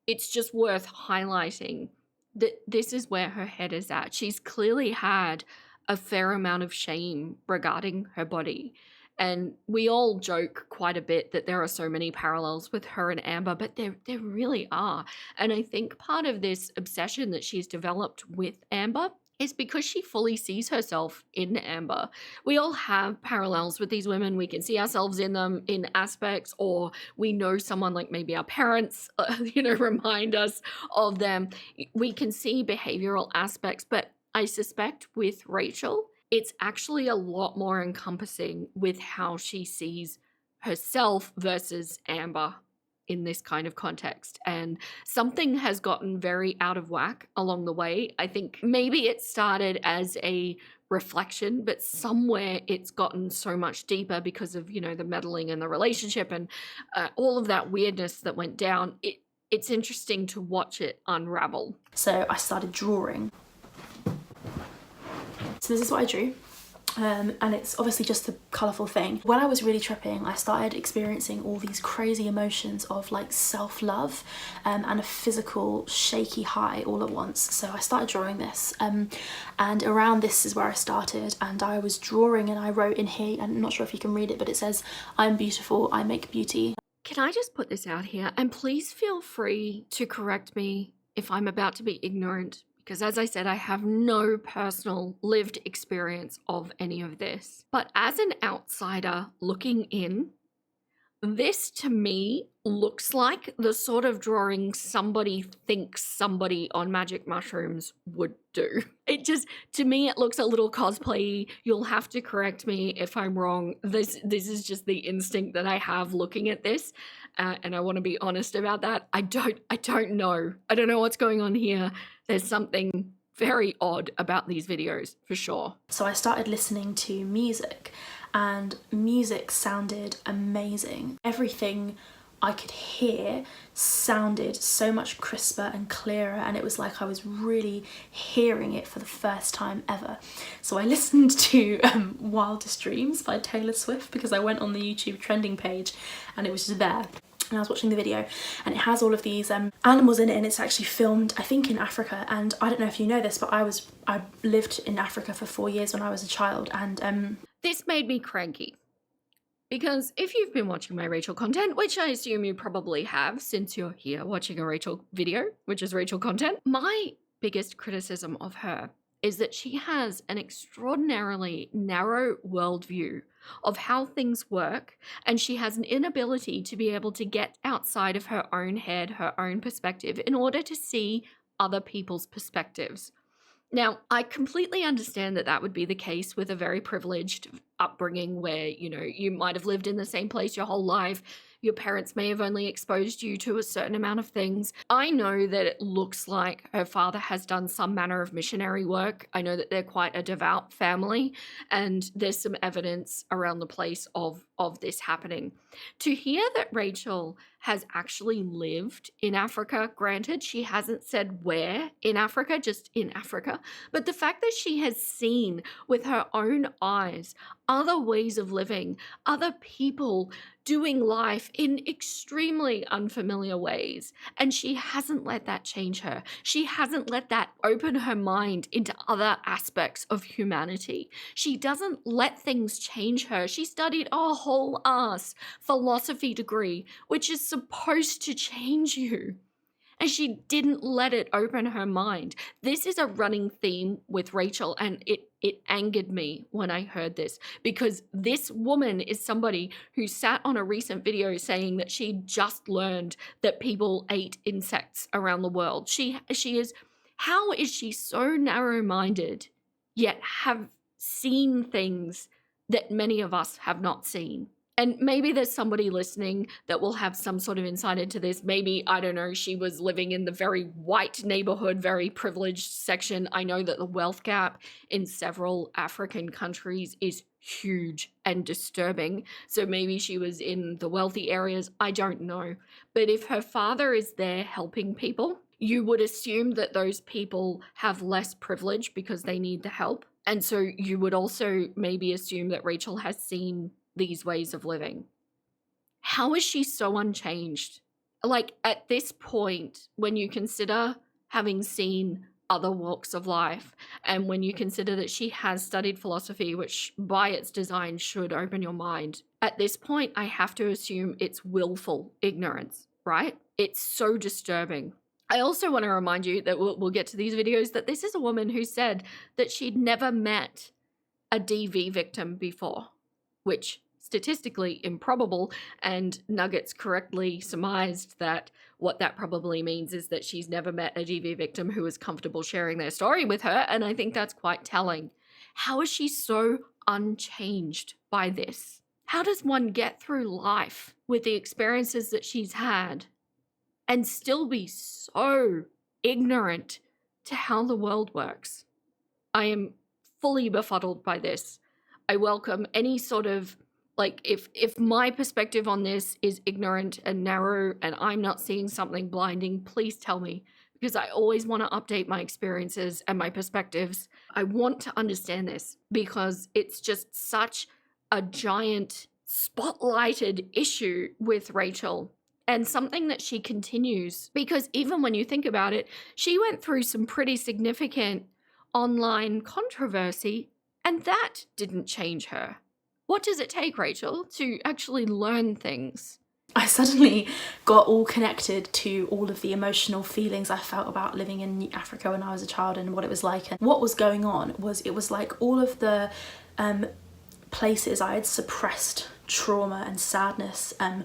just worth highlighting that this is where her head is at. She's clearly had a fair amount of shame regarding her body. And we all joke quite a bit that there are so many parallels with her and Amber, but there really are. And I think part of this obsession that she's developed with Amber is because she fully sees herself in Amber. We all have parallels with these women. We can see ourselves in them in aspects, or we know someone, like maybe our parents, remind us of them. We can see behavioral aspects, but I suspect with Rachel, it's actually a lot more encompassing with how she sees herself versus Amber in this kind of context. And something has gotten very out of whack along the way. I think maybe it started as a reflection, but somewhere it's gotten so much deeper because of, the meddling in the relationship and all of that weirdness that went down. It's interesting to watch it unravel. So I started drawing. So this is what I drew. And it's obviously just a colourful thing. When I was really tripping, I started experiencing all these crazy emotions of like self-love and a physical shaky high all at once. So I started drawing this and around this is where I started, and I was drawing and I wrote in here, I'm not sure if you can read it, but it says, I'm beautiful, I make beauty. Can I just put this out here? And please feel free to correct me if I'm about to be ignorant, because as I said, I have no personal lived experience of any of this. But as an outsider looking in, this to me looks like the sort of drawing somebody thinks somebody on magic mushrooms would do. To me, it looks a little cosplay. You'll have to correct me if I'm wrong. This is just the instinct that I have looking at this. And I want to be honest about that. I don't know. I don't know what's going on here. There's something very odd about these videos, for sure. So I started listening to music, and music sounded amazing. Everything I could hear sounded so much crisper and clearer, and it was like I was really hearing it for the first time ever. So I listened to Wildest Dreams by Taylor Swift because I went on the YouTube trending page and it was just there. And I was watching the video, and it has all of these animals in it, and it's actually filmed, I think, in Africa. And I don't know if you know this, but I lived in Africa for 4 years when I was a child, and this made me cranky. Because if you've been watching my Rachel content, which I assume you probably have since you're here watching a Rachel video, which is Rachel content, my biggest criticism of her is that she has an extraordinarily narrow worldview of how things work, and she has an inability to be able to get outside of her own head, her own perspective, in order to see other people's perspectives. Now, I completely understand that that would be the case with a very privileged upbringing where, you might have lived in the same place your whole life. Your parents may have only exposed you to a certain amount of things. I know that it looks like her father has done some manner of missionary work. I know that they're quite a devout family, and there's some evidence around the place of of this happening. To hear that Rachel has actually lived in Africa, granted, she hasn't said where in Africa, just in Africa, but the fact that she has seen with her own eyes other ways of living, other people doing life in extremely unfamiliar ways, and she hasn't let that change her. She hasn't let that open her mind into other aspects of humanity. She doesn't let things change her. She studied a whole ass philosophy degree, which is supposed to change you. And she didn't let it open her mind. This is a running theme with Rachel, and it angered me when I heard this, because this woman is somebody who sat on a recent video saying that she just learned that people ate insects around the world. She is, how is she so narrow-minded yet have seen things that many of us have not seen? And maybe there's somebody listening that will have some sort of insight into this. Maybe, I don't know, she was living in the very white neighborhood, very privileged section. I know that the wealth gap in several African countries is huge and disturbing. So maybe she was in the wealthy areas. I don't know. But if her father is there helping people, you would assume that those people have less privilege because they need the help. And so you would also maybe assume that Rachel has seen these ways of living. How is she so unchanged? Like, at this point, when you consider having seen other walks of life, and when you consider that she has studied philosophy, which by its design should open your mind, at this point, I have to assume it's willful ignorance, right? It's so disturbing. I also want to remind you that we'll get to these videos, that this is a woman who said that she'd never met a DV victim before, which statistically improbable, and Nuggets correctly surmised that what that probably means is that she's never met a DV victim who is comfortable sharing their story with her, and I think that's quite telling. How is she so unchanged by this? How does one get through life with the experiences that she's had and still be so ignorant to how the world works? I am fully befuddled by this. I welcome any sort of, like, if my perspective on this is ignorant and narrow and I'm not seeing something blinding, please tell me, because I always want to update my experiences and my perspectives. I want to understand this because it's just such a giant spotlighted issue with Rachel, and something that she continues, because even when you think about it, she went through some pretty significant online controversy, and that didn't change her. What does it take, Rachel, to actually learn things? I suddenly got all connected to all of the emotional feelings I felt about living in Africa when I was a child and what it was like. And what was going on was, it was like all of the places I had suppressed trauma and sadness, and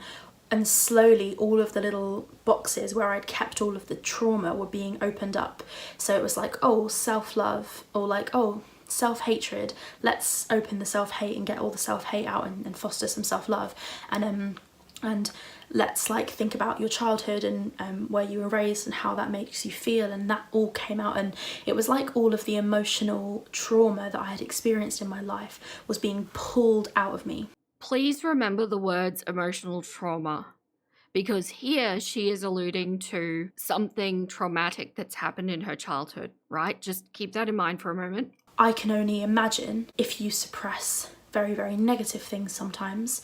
slowly all of the little boxes where I'd kept all of the trauma were being opened up. So it was like, oh, self-love, or like, oh, self-hatred, let's open the self-hate and get all the self-hate out and foster some self-love, and let's like think about your childhood and where you were raised and how that makes you feel, and that all came out. And it was like all of the emotional trauma that I had experienced in my life was being pulled out of me. Please remember the words emotional trauma, because here she is alluding to something traumatic that's happened in her childhood, right? Just keep that in mind for a moment. I can only imagine if you suppress very, very negative things sometimes,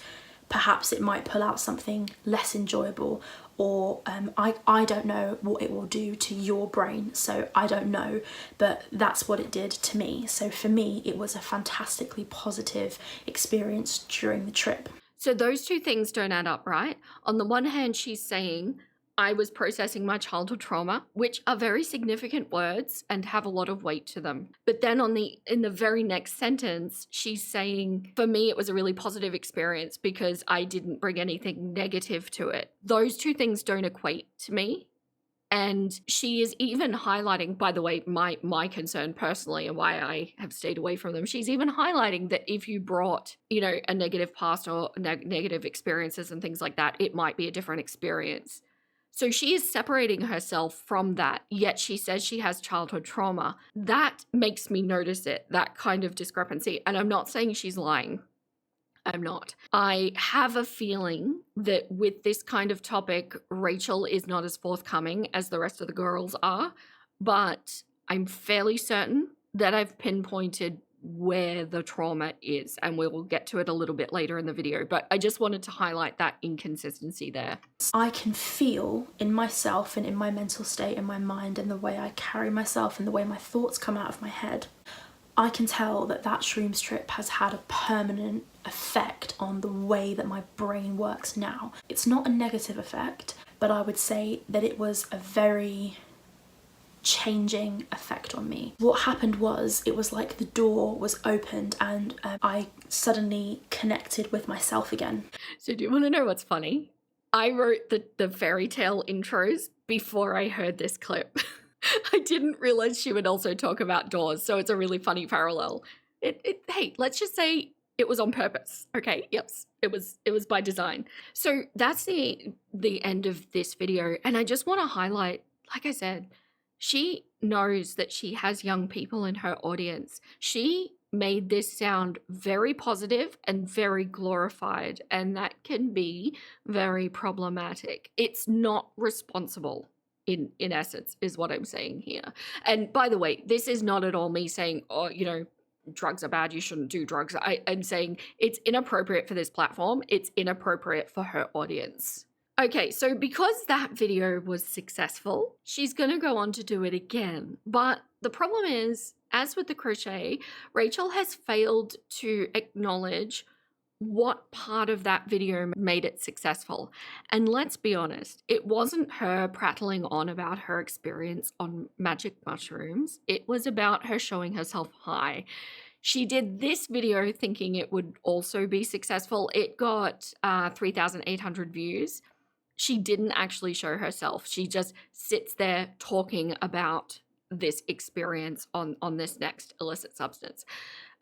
perhaps it might pull out something less enjoyable, or I don't know what it will do to your brain, so I don't know, but that's what it did to me. So for me, it was a fantastically positive experience during the trip. So those two things don't add up, right? On the one hand, she's saying, I was processing my childhood trauma, which are very significant words and have a lot of weight to them. But then in the very next sentence, she's saying, for me, it was a really positive experience because I didn't bring anything negative to it. Those two things don't equate to me. And she is even highlighting, by the way, my concern personally and why I have stayed away from them. She's even highlighting that if you brought, a negative past or negative experiences and things like that, it might be a different experience. So she is separating herself from that, yet she says she has childhood trauma. That makes me notice it, that kind of discrepancy. And I'm not saying she's lying. I'm not. I have a feeling that with this kind of topic, Rachel is not as forthcoming as the rest of the girls are, but I'm fairly certain that I've pinpointed where the trauma is, and we will get to it a little bit later in the video, but I just wanted to highlight that inconsistency there. I can feel in myself and in my mental state and my mind and the way I carry myself and the way my thoughts come out of my head, I can tell that that shrooms trip has had a permanent effect on the way that my brain works now. It's not a negative effect, but I would say that it was a very changing effect on me. What happened was, it was like the door was opened and I suddenly connected with myself again. So do you want to know what's funny? I wrote the fairy tale intros before I heard this clip. I didn't realize she would also talk about doors, so it's a really funny parallel. Hey, let's just say it was on purpose. Okay, yes, it was by design. So that's the end of this video, and I just want to highlight, like I said, she knows that she has young people in her audience. She made this sound very positive and very glorified, and that can be very problematic. It's not responsible. In essence, is what I'm saying here. And by the way, this is not at all me saying, oh, you know, drugs are bad, you shouldn't do drugs. I'm saying it's inappropriate for this platform. It's inappropriate for her audience. Okay, so because that video was successful, she's going to go on to do it again. But the problem is, as with the crochet, Rachel has failed to acknowledge what part of that video made it successful. And let's be honest, it wasn't her prattling on about her experience on magic mushrooms. It was about her showing herself high. She did this video thinking it would also be successful. It got 3,800 views. She didn't actually show herself. She just sits there talking about this experience on this next illicit substance.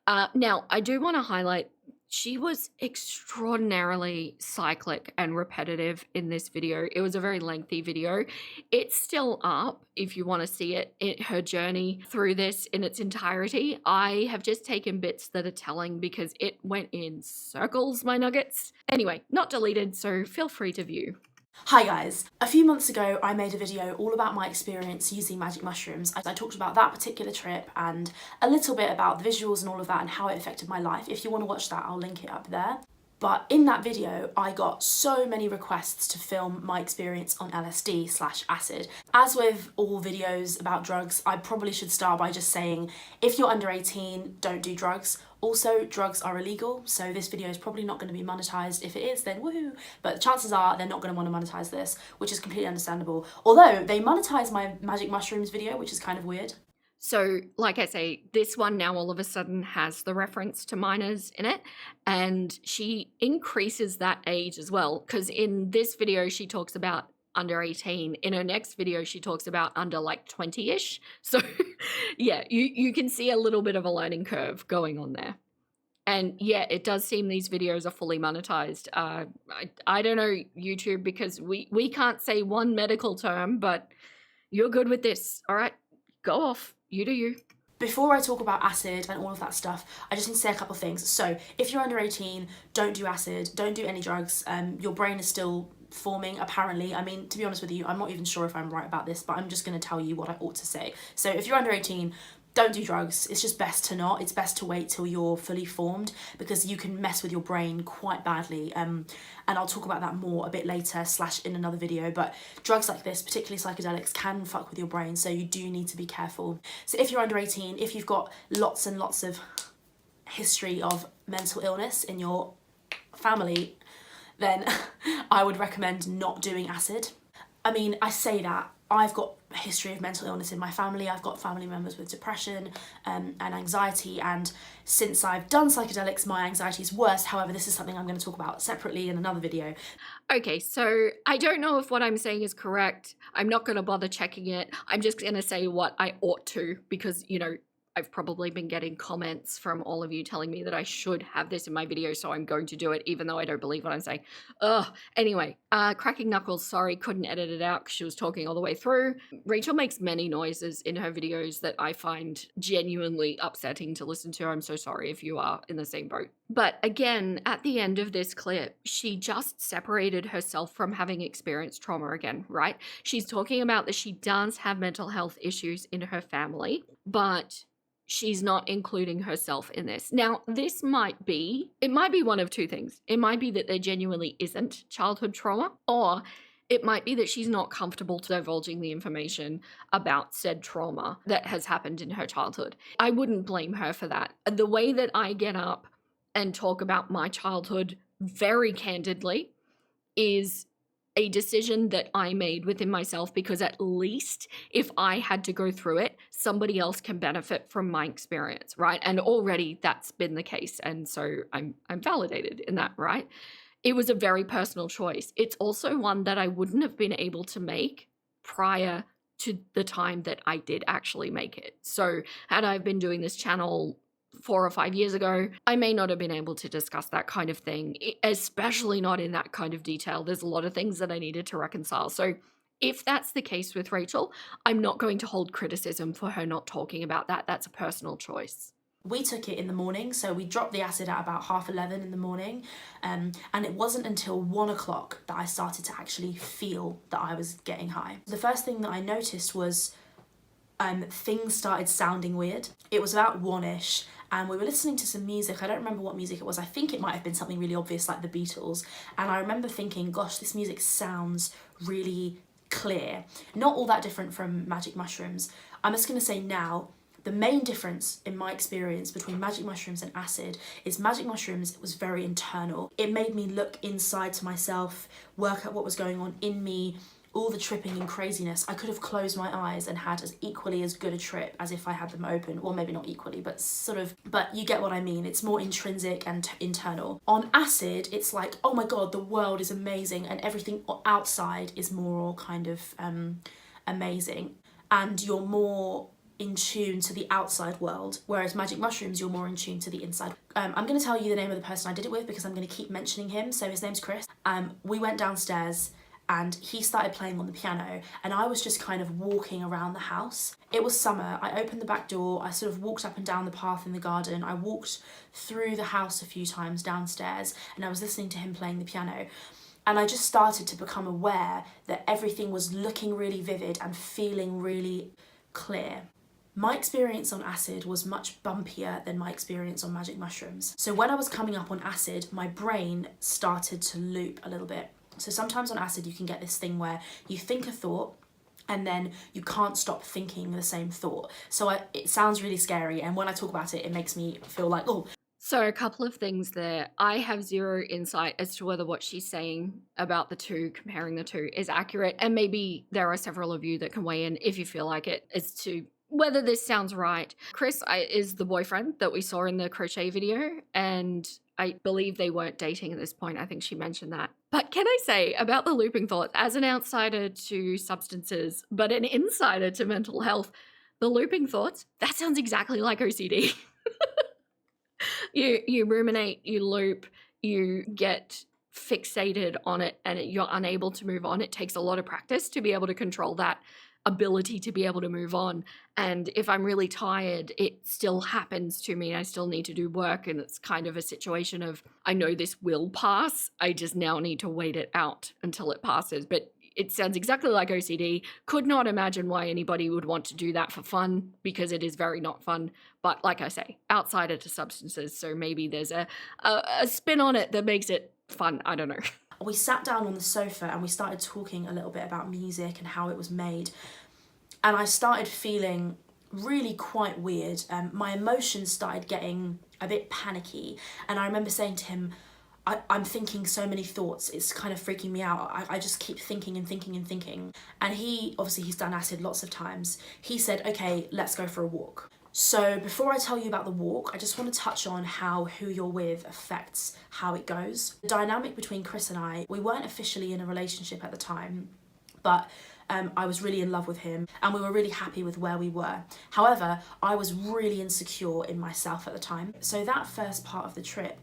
Now, I do want to highlight, she was extraordinarily cyclic and repetitive in this video. It was a very lengthy video. It's still up if you want to see it, her journey through this in its entirety. I have just taken bits that are telling because it went in circles, my nuggets. Anyway, not deleted, so feel free to view. Hi guys, a few months ago I made a video all about my experience using magic mushrooms. I talked about that particular trip and a little bit about the visuals and all of that and how it affected my life. If you want to watch that, I'll link it up there. But in that video, I got so many requests to film my experience on LSD/acid. As with all videos about drugs, I probably should start by just saying, if you're under 18, don't do drugs. Also, drugs are illegal, so this video is probably not going to be monetized. If it is, then woohoo! But the chances are they're not going to want to monetize this, which is completely understandable. Although, they monetize my magic mushrooms video, which is kind of weird. So, like I say, this one now all of a sudden has the reference to minors in it, and she increases that age as well, because in this video she talks about under 18. In her next video she talks about under like 20-ish. So yeah, you can see a little bit of a learning curve going on there. And yeah, it does seem these videos are fully monetized. I don't know, YouTube, because we can't say one medical term, but you're good with this. All right, go off. You do you. Before I talk about acid and all of that stuff, I just need to say a couple of things. So if you're under 18, don't do acid, don't do any drugs. Your brain is still forming, apparently. I mean, to be honest with you, I'm not even sure if I'm right about this, but I'm just going to tell you what I ought to say. So if you're under 18, don't do drugs. It's just best to not. It's best to wait till you're fully formed, because you can mess with your brain quite badly. And I'll talk about that more a bit later / in another video. But drugs like this, particularly psychedelics, can fuck with your brain, so you do need to be careful. So if you're under 18, if you've got lots and lots of history of mental illness in your family, then I would recommend not doing acid. I mean, I say that, I've got a history of mental illness in my family. I've got family members with depression and anxiety, and since I've done psychedelics, my anxiety is worse. However, this is something I'm going to talk about separately in another video. Okay, so I don't know if what I'm saying is correct. I'm not going to bother checking it. I'm just going to say what I ought to, because, you know, I've probably been getting comments from all of you telling me that I should have this in my video, so I'm going to do it, even though I don't believe what I'm saying. Ugh. Anyway, cracking knuckles, sorry, couldn't edit it out because she was talking all the way through. Rachel makes many noises in her videos that I find genuinely upsetting to listen to. I'm so sorry if you are in the same boat. But again, at the end of this clip, she just separated herself from having experienced trauma again, right? She's talking about that she does have mental health issues in her family, but she's not including herself in this. Now, it might be one of two things. It might be that there genuinely isn't childhood trauma, or it might be that she's not comfortable divulging the information about said trauma that has happened in her childhood. I wouldn't blame her for that. The way that I get up and talk about my childhood very candidly is a decision that I made within myself, because at least if I had to go through it, somebody else can benefit from my experience, right? And already that's been the case, and so I'm validated in that, right? It was a very personal choice. It's also one that I wouldn't have been able to make prior to the time that I did actually make it. So had I been doing this channel 4 or 5 years ago, I may not have been able to discuss that kind of thing, especially not in that kind of detail. There's a lot of things that I needed to reconcile. So if that's the case with Rachel, I'm not going to hold criticism for her not talking about that. That's a personal choice. We took it in the morning, so we dropped the acid at about 11:30 in the morning, and it wasn't until 1 o'clock that I started to actually feel that I was getting high. The first thing that I noticed was things started sounding weird. It was about 1-ish, and we were listening to some music. I don't remember what music it was. I think it might have been something really obvious like the Beatles, and I remember thinking, gosh, this music sounds really clear. Not all that different from magic mushrooms. I'm just going to say now, the main difference in my experience between magic mushrooms and acid is magic mushrooms was very internal. It made me look inside to myself, work out what was going on in me, all the tripping and craziness. I could have closed my eyes and had as equally as good a trip as if I had them open. Well, maybe not equally, but sort of, but you get what I mean. It's more intrinsic and internal. On acid, it's like, oh my God, the world is amazing, and everything outside is more kind of amazing. And you're more in tune to the outside world, whereas magic mushrooms, you're more in tune to the inside. I'm going to tell you the name of the person I did it with because I'm going to keep mentioning him. So his name's Chris. We went downstairs and he started playing on the piano, and I was just kind of walking around the house. It was summer. I opened the back door. I sort of walked up and down the path in the garden. I walked through the house a few times downstairs, and I was listening to him playing the piano. And I just started to become aware that everything was looking really vivid and feeling really clear. My experience on acid was much bumpier than my experience on magic mushrooms. So when I was coming up on acid, my brain started to loop a little bit. So sometimes on acid you can get this thing where you think a thought and then you can't stop thinking the same thought. So it sounds really scary, and when I talk about it, it makes me feel like, oh. So a couple of things there. I have zero insight as to whether what she's saying about the two, comparing the two, is accurate. And maybe there are several of you that can weigh in if you feel like it, as to whether this sounds right. Chris is the boyfriend that we saw in the crochet video, and I believe they weren't dating at this point. I think she mentioned that. But can I say about the looping thoughts, as an outsider to substances, but an insider to mental health, the looping thoughts, that sounds exactly like OCD. You ruminate, you loop, you get fixated on it, and you're unable to move on. It takes a lot of practice to be able to control that ability to be able to move on. And if I'm really tired, it still happens to me. I still need to do work, and it's kind of a situation of, I know this will pass, I just now need to wait it out until it passes. But it sounds exactly like OCD. Could not imagine why anybody would want to do that for fun, because it is very not fun. But like I say, outsider to substances, so maybe there's a spin on it that makes it fun. I don't know. We sat down on the sofa and we started talking a little bit about music and how it was made. And I started feeling really quite weird. My emotions started getting a bit panicky. And I remember saying to him, I'm thinking so many thoughts, it's kind of freaking me out. I just keep thinking and thinking and thinking. And he's done acid lots of times. He said, okay, let's go for a walk. So before I tell you about the walk, I just want to touch on how who you're with affects how it goes. The dynamic between Chris and I, we weren't officially in a relationship at the time, but I was really in love with him and we were really happy with where we were. However, I was really insecure in myself at the time. So that first part of the trip,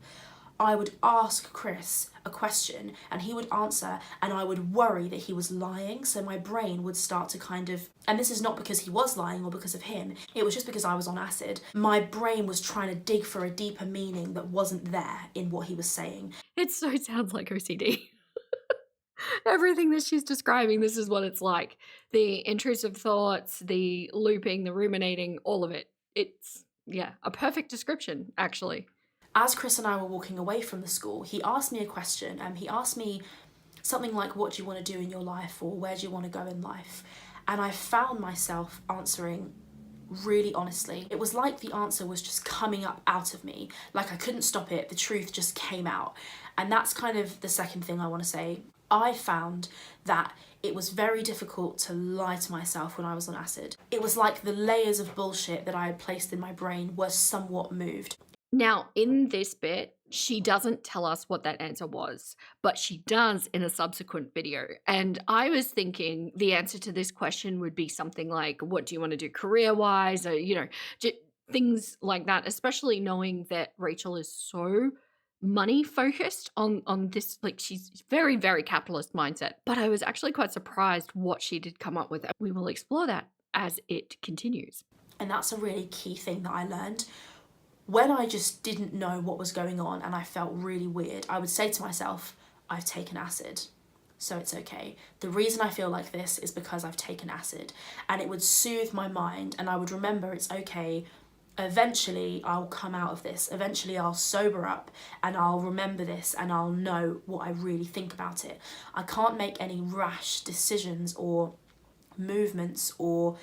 I would ask Chris a question and he would answer, and I would worry that he was lying. So my brain would start to kind of, and this is not because he was lying or because of him, it was just because I was on acid. My brain was trying to dig for a deeper meaning that wasn't there in what he was saying. It so sounds like OCD. Everything that she's describing, this is what it's like. The intrusive thoughts, the looping, the ruminating, all of it. It's, yeah, a perfect description, actually. As Chris and I were walking away from the school, he asked me a question. He asked me something like, what do you want to do in your life, or where do you want to go in life? And I found myself answering really honestly. It was like the answer was just coming up out of me. Like I couldn't stop it. The truth just came out. And that's kind of the second thing I want to say. I found that it was very difficult to lie to myself when I was on acid. It was like the layers of bullshit that I had placed in my brain were somewhat moved. Now, in this bit, she doesn't tell us what that answer was, but she does in a subsequent video. And I was thinking the answer to this question would be something like, what do you want to do career-wise? Or, you know, things like that, especially knowing that Rachel is so money focused on this, like she's very, very capitalist mindset. But I was actually quite surprised what she did come up with. We will explore that as it continues. And that's a really key thing that I learned. When I just didn't know what was going on and I felt really weird, I would say to myself, I've taken acid, so it's okay. The reason I feel like this is because I've taken acid. And it would soothe my mind and I would remember it's okay. Eventually I'll come out of this. Eventually I'll sober up and I'll remember this and I'll know what I really think about it. I can't make any rash decisions or movements or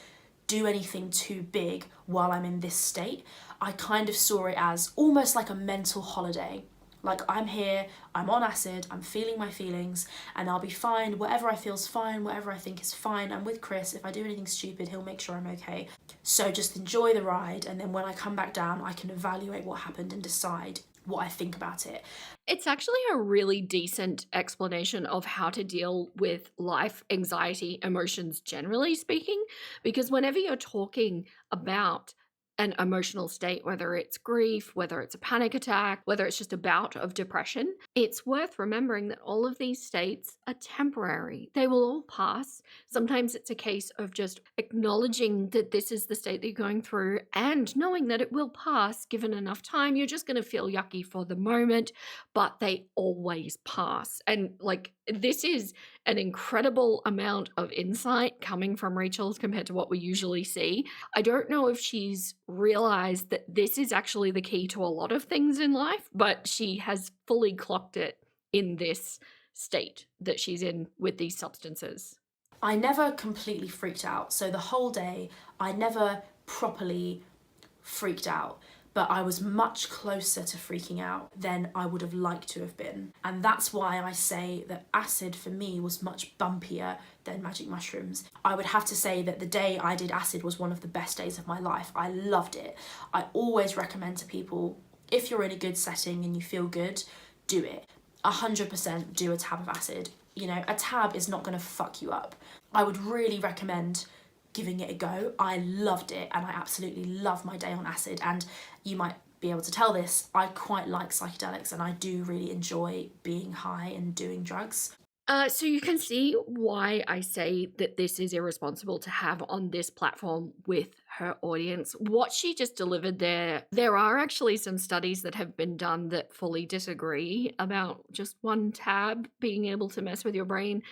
do anything too big while I'm in this state. I kind of saw it as almost like a mental holiday. Like I'm here, I'm on acid, I'm feeling my feelings, and I'll be fine. Whatever I feel's fine, whatever I think is fine. I'm with Chris. If I do anything stupid, he'll make sure I'm okay. So just enjoy the ride, and then when I come back down, I can evaluate what happened and decide what I think about it. It's actually a really decent explanation of how to deal with life anxiety emotions, generally speaking, because whenever you're talking about an emotional state, whether it's grief, whether it's a panic attack, whether it's just a bout of depression, it's worth remembering that all of these states are temporary. They will all pass. Sometimes it's a case of just acknowledging that this is the state that you're going through and knowing that it will pass given enough time. You're just going to feel yucky for the moment, but they always pass. And like, this is an incredible amount of insight coming from Rachel compared to what we usually see. I don't know if she's realized that this is actually the key to a lot of things in life, but she has fully clocked it in this state that she's in with these substances. I never completely freaked out. So the whole day, I never properly freaked out, but I was much closer to freaking out than I would have liked to have been. And that's why I say that acid for me was much bumpier than magic mushrooms. I would have to say that the day I did acid was one of the best days of my life. I loved it. I always recommend to people, if you're in a good setting and you feel good, do it. 100% do a tab of acid. You know, a tab is not gonna fuck you up. I would really recommend giving it a go. I loved it and I absolutely love my day on acid, and you might be able to tell this, I quite like psychedelics and I do really enjoy being high and doing drugs. So you can see why I say that this is irresponsible to have on this platform with her audience. What she just delivered there are actually some studies that have been done that fully disagree about just one tab being able to mess with your brain.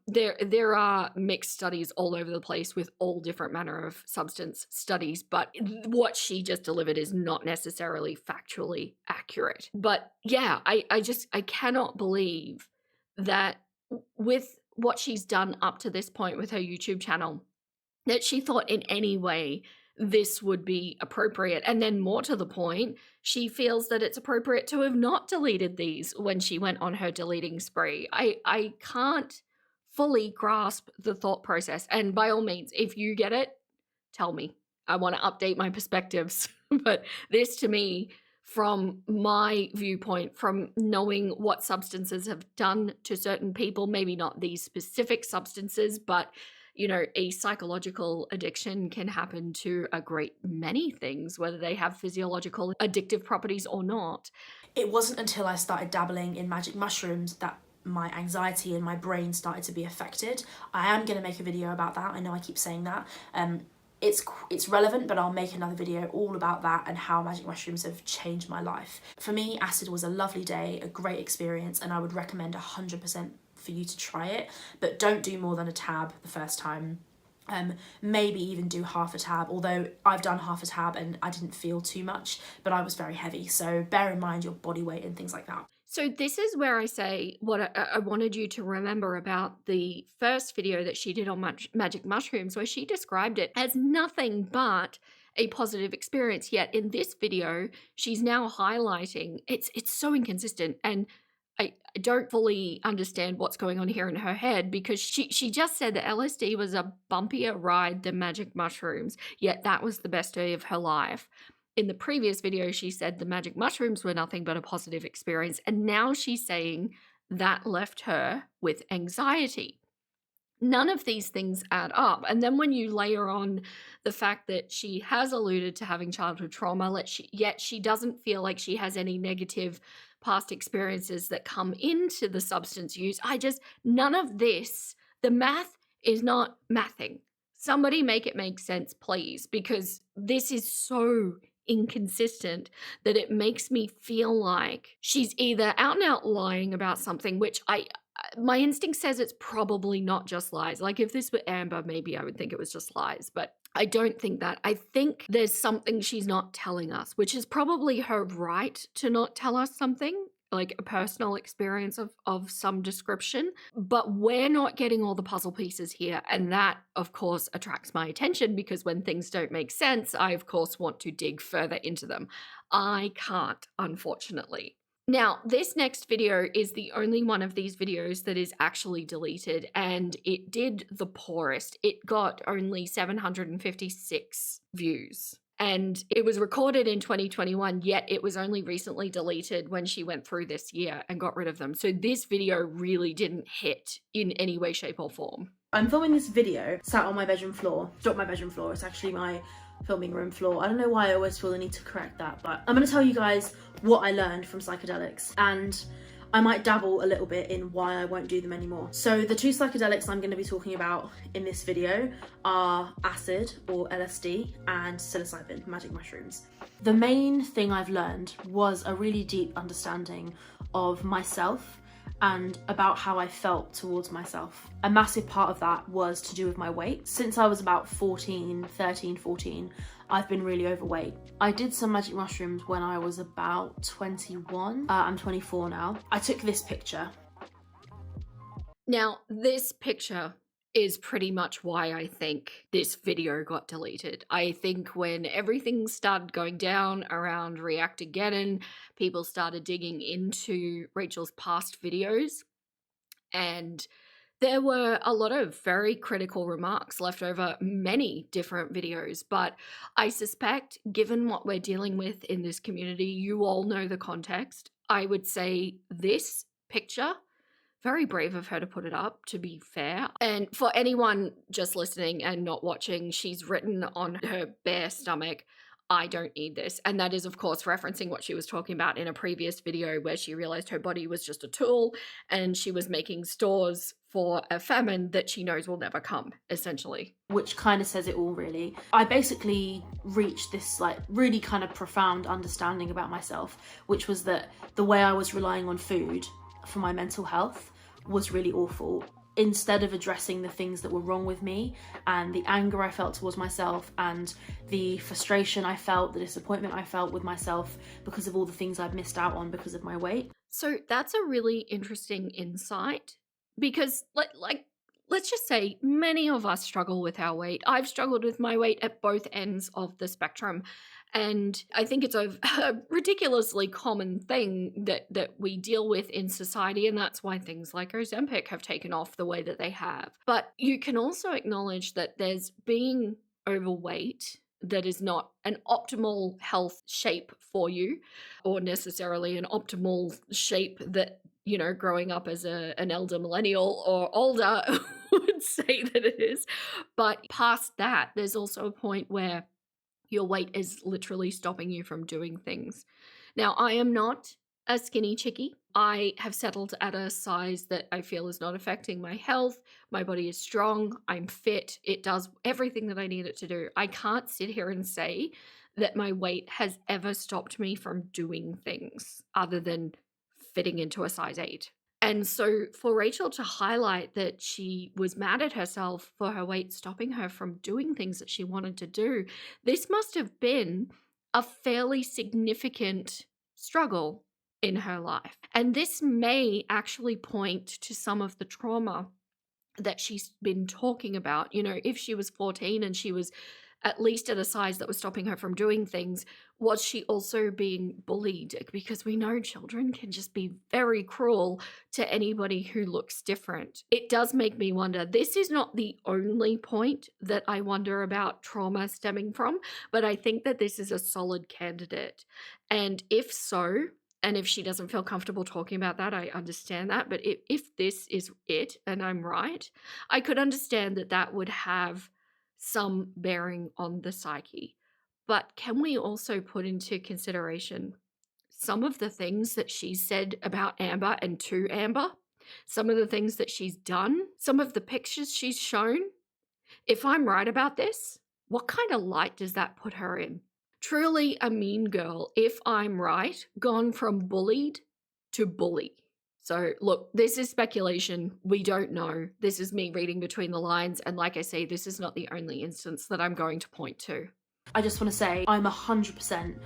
There are mixed studies all over the place with all different manner of substance studies, but what she just delivered is not necessarily factually accurate. But yeah, I cannot believe that with what she's done up to this point with her YouTube channel, that she thought in any way this would be appropriate. And then more to the point, she feels that it's appropriate to have not deleted these when she went on her deleting spree. I can't fully grasp the thought process. And by all means, if you get it, tell me. I want to update my perspectives. But this to me from my viewpoint, from knowing what substances have done to certain people, maybe not these specific substances, but you know, a psychological addiction can happen to a great many things, whether they have physiological addictive properties or not. It wasn't until I started dabbling in magic mushrooms that my anxiety and my brain started to be affected. I am going to make a video about that. I know I keep saying that. It's relevant, but I'll make another video all about that and how magic mushrooms have changed my life. For me, acid was a lovely day, a great experience, and I would recommend 100% for you to try it, but don't do more than a tab the first time. Maybe even do half a tab, although I've done half a tab and I didn't feel too much, but I was very heavy, so bear in mind your body weight and things like that. So this is where I say what I wanted you to remember about the first video that she did on magic mushrooms, where she described it as nothing but a positive experience. Yet in this video, she's now highlighting it's so inconsistent, and I don't fully understand what's going on here in her head, because she just said that LSD was a bumpier ride than magic mushrooms, yet that was the best day of her life. In the previous video, she said the magic mushrooms were nothing but a positive experience, and now she's saying that left her with anxiety. None of these things add up. And then when you layer on the fact that she has alluded to having childhood trauma, yet she doesn't feel like she has any negative past experiences that come into the substance use, none of this, the math is not mathing. Somebody make it make sense, please, because this is so inconsistent that it makes me feel like she's either out and out lying about something, which my instinct says it's probably not just lies. Like if this were Amber, maybe I would think it was just lies, but I don't think that. I think there's something she's not telling us, which is probably her right to not tell us something, like a personal experience of some description, but we're not getting all the puzzle pieces here. And that, of course, attracts my attention, because when things don't make sense, I, of course, want to dig further into them. I can't, unfortunately. Now, this next video is the only one of these videos that is actually deleted, and it did the poorest. It got only 756 views. And it was recorded in 2021, yet it was only recently deleted when she went through this year and got rid of them. So this video really didn't hit in any way, shape, or form. I'm filming this video sat on my bedroom floor. It's not my bedroom floor, it's actually my filming room floor. I don't know why I always feel the need to correct that, but I'm going to tell you guys what I learned from psychedelics, and I might dabble a little bit in why I won't do them anymore. So the two psychedelics I'm going to be talking about in this video are acid, or LSD, and psilocybin, magic mushrooms. The main thing I've learned was a really deep understanding of myself and about how I felt towards myself. A massive part of that was to do with my weight. Since I was about 13, 14, I've been really overweight. I did some magic mushrooms when I was about 21. I'm 24 now. I took this picture. Now, this picture is pretty much why I think this video got deleted. I think when everything started going down around React Again and people started digging into Rachel's past videos, and there were a lot of very critical remarks left over many different videos, but I suspect, given what we're dealing with in this community, you all know the context. I would say this picture, very brave of her to put it up, to be fair. And for anyone just listening and not watching, she's written on her bare stomach, "I don't need this." And that is, of course, referencing what she was talking about in a previous video where she realized her body was just a tool and she was making stores for a famine that she knows will never come, essentially. Which kind of says it all, really. I basically reached this like really kind of profound understanding about myself, which was that the way I was relying on food for my mental health was really awful. Instead of addressing the things that were wrong with me and the anger I felt towards myself and the frustration I felt, the disappointment I felt with myself because of all the things I'd missed out on because of my weight. So that's a really interesting insight, because let's just say many of us struggle with our weight. I've struggled with my weight at both ends of the spectrum. And I think it's a ridiculously common thing that we deal with in society, and that's why things like Ozempic have taken off the way that they have. But you can also acknowledge that there's being overweight, that is not an optimal health shape for you, or necessarily an optimal shape that, growing up as an elder millennial or older would say that it is. But past that, there's also a point where your weight is literally stopping you from doing things. Now, I am not a skinny chickie. I have settled at a size that I feel is not affecting my health. My body is strong. I'm fit. It does everything that I need it to do. I can't sit here and say that my weight has ever stopped me from doing things other than fitting into a size 8. And so for Rachel to highlight that she was mad at herself for her weight stopping her from doing things that she wanted to do, this must have been a fairly significant struggle in her life. And this may actually point to some of the trauma that she's been talking about. If she was 14 and she was at least at a size that was stopping her from doing things, was she also being bullied? Because we know children can just be very cruel to anybody who looks different. It does make me wonder. This is not the only point that I wonder about trauma stemming from, but I think that this is a solid candidate. And if so, and if she doesn't feel comfortable talking about that, I understand that. But if this is it, and I'm right, I could understand that that would have some bearing on the psyche. But can we also put into consideration some of the things that she said about Amber and to Amber? Some of the things that she's done? Some of the pictures she's shown? If I'm right about this, what kind of light does that put her in? Truly a mean girl, if I'm right, gone from bullied to bully. So look, this is speculation. We don't know. This is me reading between the lines. And like I say, this is not the only instance that I'm going to point to. I just want to say I'm 100%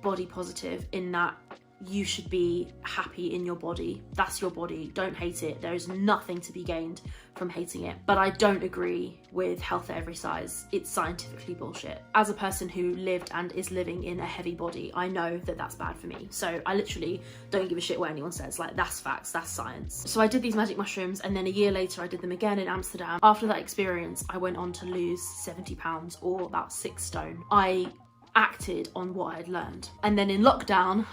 body positive in that you should be happy in your body. That's your body. Don't hate it. There is nothing to be gained from hating it. But I don't agree with health at every size. It's scientifically bullshit. As a person who lived and is living in a heavy body, I know that that's bad for me. So I literally don't give a shit what anyone says. Like, that's facts, that's science. So I did these magic mushrooms, and then a year later I did them again in Amsterdam. After that experience, I went on to lose 70 pounds or about 6 stone. I acted on what I'd learned. And then in lockdown,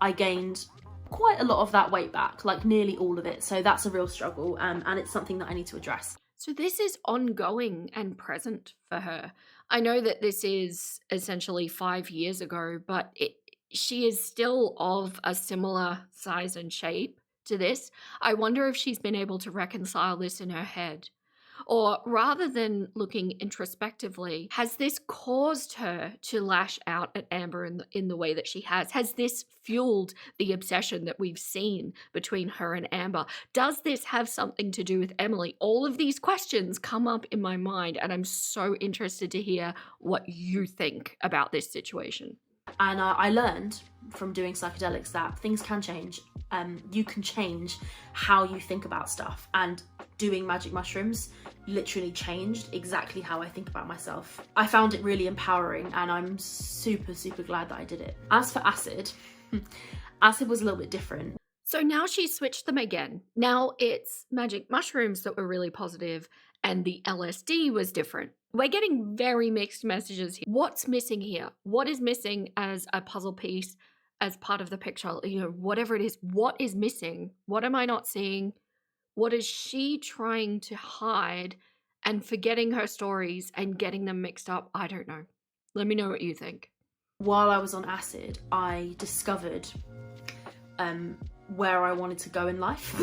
I gained quite a lot of that weight back, like nearly all of it. So that's a real struggle, and it's something that I need to address. So this is ongoing and present for her. I know that this is essentially 5 years ago, but she is still of a similar size and shape to this. I wonder if she's been able to reconcile this in her head. Or rather than looking introspectively, has this caused her to lash out at Amber in the way that she has? Has this fueled the obsession that we've seen between her and Amber? Does this have something to do with Emily? All of these questions come up in my mind, and I'm so interested to hear what you think about this situation. And I learned from doing psychedelics that things can change. You can change how you think about stuff, and doing magic mushrooms literally changed exactly how I think about myself. I found it really empowering, and I'm super, super glad that I did it. As for acid, acid was a little bit different. So now she's switched them again. Now it's magic mushrooms that were really positive, and the LSD was different. We're getting very mixed messages here. What's missing here? What is missing as a puzzle piece, as part of the picture? Whatever it is, what is missing? What am I not seeing? What is she trying to hide and forgetting her stories and getting them mixed up? I don't know. Let me know what you think. While I was on acid, I discovered where I wanted to go in life.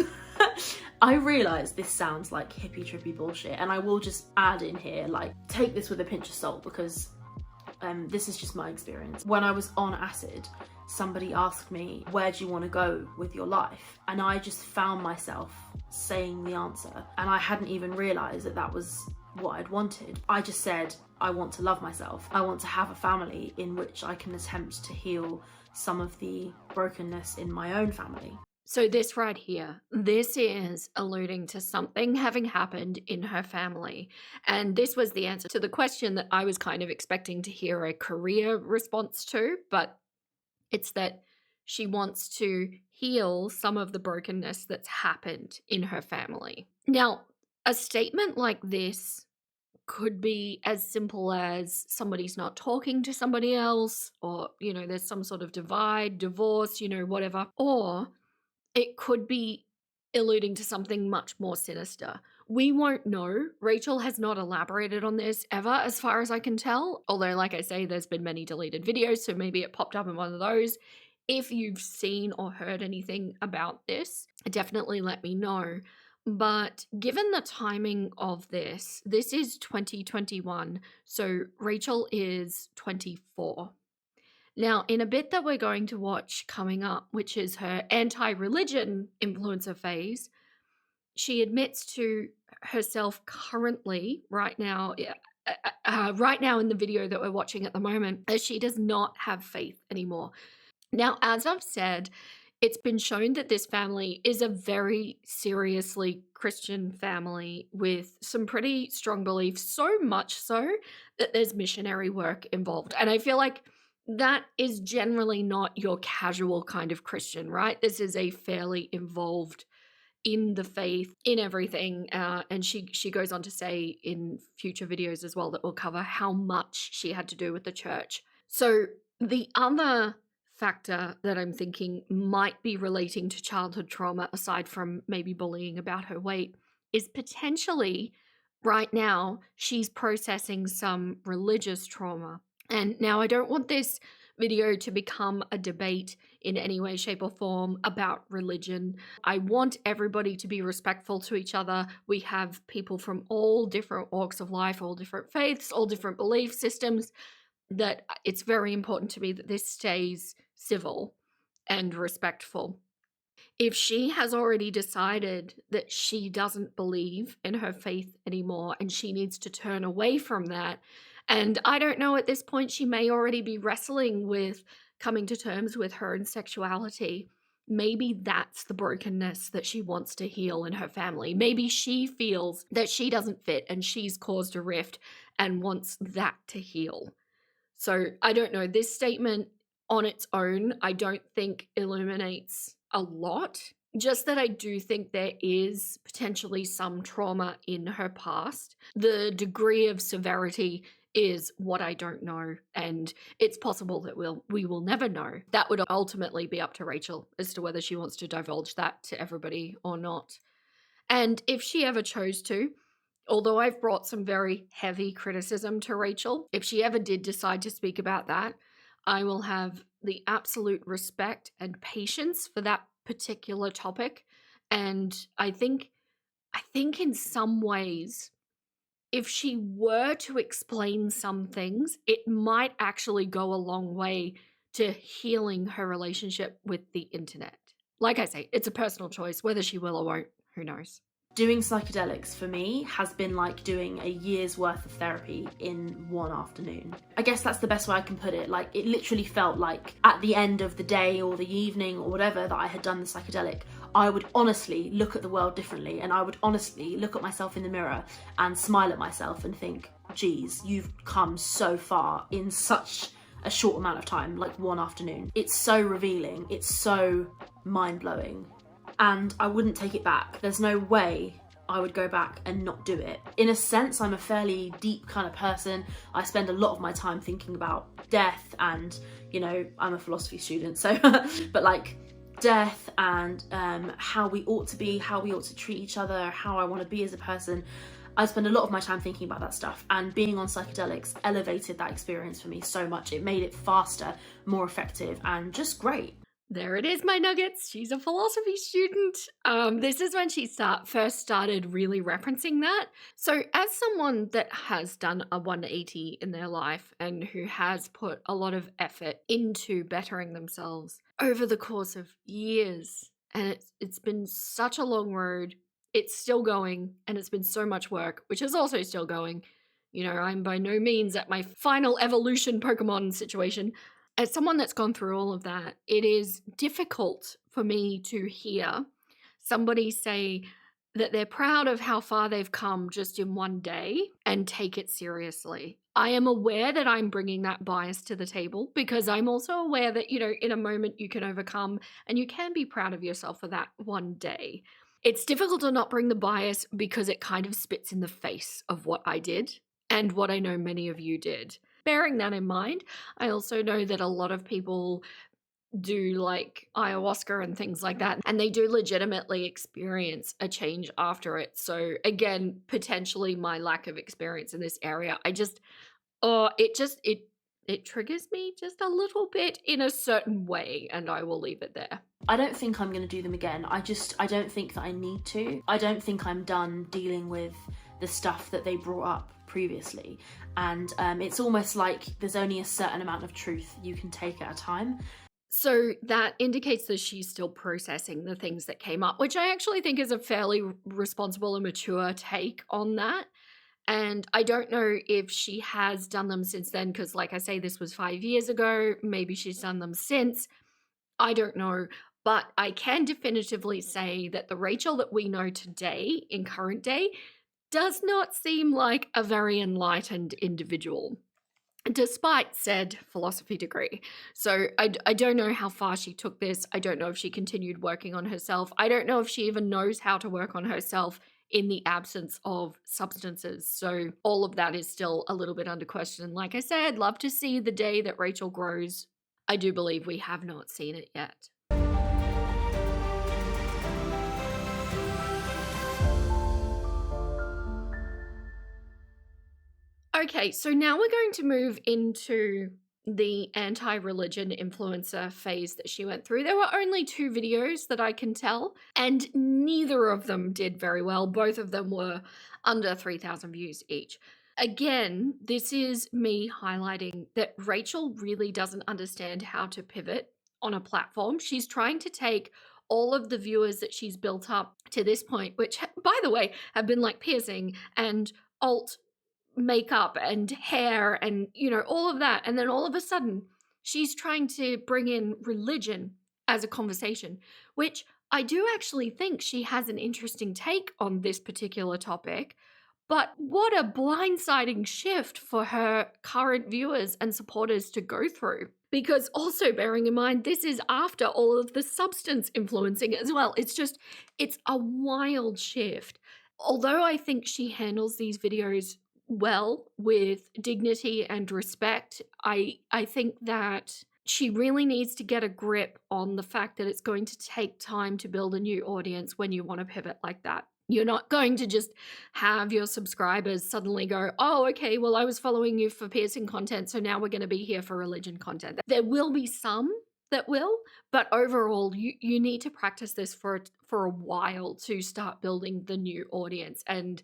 I realised this sounds like hippie trippy bullshit, and I will just add in here, like, take this with a pinch of salt, because this is just my experience. When I was on acid, somebody asked me, where do you want to go with your life? And I just found myself saying the answer, and I hadn't even realised that that was what I'd wanted. I just said, I want to love myself. I want to have a family in which I can attempt to heal some of the brokenness in my own family. So this right here, this is alluding to something having happened in her family. And this was the answer to the question that I was kind of expecting to hear a career response to, but it's that she wants to heal some of the brokenness that's happened in her family. Now, a statement like this could be as simple as somebody's not talking to somebody else, or, there's some sort of divide, divorce, whatever. Or it could be alluding to something much more sinister. We won't know. Rachel has not elaborated on this ever, as far as I can tell. Although, like I say, there's been many deleted videos, so maybe it popped up in one of those. If you've seen or heard anything about this, definitely let me know. But given the timing of this is 2021, so Rachel is 24. Now, in a bit that we're going to watch coming up, which is her anti-religion influencer phase, she admits to herself currently, right now, right now in the video that we're watching at the moment, that she does not have faith anymore. Now, as I've said, it's been shown that this family is a very seriously Christian family with some pretty strong beliefs, so much so that there's missionary work involved. And I feel like that is generally not your casual kind of Christian, right? This is a fairly involved in the faith, in everything. And she goes on to say in future videos as well that will cover how much she had to do with the church. So the other factor that I'm thinking might be relating to childhood trauma, aside from maybe bullying about her weight, is potentially right now she's processing some religious trauma. And now I don't want this video to become a debate in any way, shape, or form about religion. I want everybody to be respectful to each other. We have people from all different walks of life, all different faiths, all different belief systems, that it's very important to me that this stays civil and respectful. If she has already decided that she doesn't believe in her faith anymore and she needs to turn away from that, and I don't know, at this point, she may already be wrestling with coming to terms with her own sexuality. Maybe that's the brokenness that she wants to heal in her family. Maybe she feels that she doesn't fit and she's caused a rift and wants that to heal. So I don't know. This statement on its own, I don't think illuminates a lot. Just that I do think there is potentially some trauma in her past. The degree of severity is what I don't know, and it's possible that we will never know. That would ultimately be up to Rachel as to whether she wants to divulge that to everybody or not. And if she ever chose to, although I've brought some very heavy criticism to Rachel, if she ever did decide to speak about that, I will have the absolute respect and patience for that particular topic. And I think in some ways, if she were to explain some things, it might actually go a long way to healing her relationship with the internet. Like I say, it's a personal choice. Whether she will or won't, who knows? Doing psychedelics for me has been like doing a year's worth of therapy in one afternoon. I guess that's the best way I can put it. Like, it literally felt like at the end of the day or the evening or whatever that I had done the psychedelic, I would honestly look at the world differently, and I would honestly look at myself in the mirror and smile at myself and think, geez, you've come so far in such a short amount of time, like one afternoon. It's so revealing, it's so mind-blowing. And I wouldn't take it back. There's no way I would go back and not do it. In a sense, I'm a fairly deep kind of person. I spend a lot of my time thinking about death and, you know, I'm a philosophy student, so, but like death and how we ought to be, how we ought to treat each other, how I want to be as a person. I spend a lot of my time thinking about that stuff, and being on psychedelics elevated that experience for me so much. It made it faster, more effective, and just great. There it is, my nuggets. She's a philosophy student. This is when she first started really referencing that. So as someone that has done a 180 in their life and who has put a lot of effort into bettering themselves over the course of years, and it's been such a long road, it's still going, and it's been so much work, which is also still going. You know, I'm by no means at my final evolution Pokemon situation. As someone that's gone through all of that, it is difficult for me to hear somebody say that they're proud of how far they've come just in one day and take it seriously. I am aware that I'm bringing that bias to the table, because I'm also aware that, you know, in a moment you can overcome and you can be proud of yourself for that one day. It's difficult to not bring the bias because it kind of spits in the face of what I did. and what I know many of you did. Bearing that in mind, I also know that a lot of people do like ayahuasca and things like that, and they do legitimately experience a change after it. So again, potentially my lack of experience in this area, it triggers me just a little bit in a certain way, and I will leave it there. I don't think I'm going to do them again. I don't think that I need to. I don't think I'm done dealing with the stuff that they brought up previously. And it's almost like there's only a certain amount of truth you can take at a time. So that indicates that she's still processing the things that came up, which I actually think is a fairly responsible and mature take on that. And I don't know if she has done them since then, because like I say, this was 5 years ago. Maybe she's done them since. I don't know. But I can definitively say that the Rachel that we know today, in current day, does not seem like a very enlightened individual, despite said philosophy degree. So I don't know how far she took this. I don't know if she continued working on herself. I don't know if she even knows how to work on herself in the absence of substances. So all of that is still a little bit under question. Like I said, love to see the day that Rachel grows. I do believe we have not seen it yet. Okay, so now we're going to move into the anti-religion influencer phase that she went through. There were only 2 videos that I can tell, and neither of them did very well. Both of them were under 3,000 views each. Again, this is me highlighting that Rachel really doesn't understand how to pivot on a platform. She's trying to take all of the viewers that she's built up to this point, which, by the way, have been like piercing and alt makeup and hair and, all of that. And then all of a sudden, she's trying to bring in religion as a conversation, which I do actually think she has an interesting take on this particular topic. But what a blindsiding shift for her current viewers and supporters to go through. Because also bearing in mind, this is after all of the substance influencing as well. It's a wild shift. Although I think she handles these videos well with dignity and respect, I think that she really needs to get a grip on the fact that it's going to take time to build a new audience when you want to pivot like that. You're not going to just have your subscribers suddenly go, oh, okay, well, I was following you for piercing content, so now we're going to be here for religion content. There will be some that will, but overall, you need to practice this for a while to start building the new audience and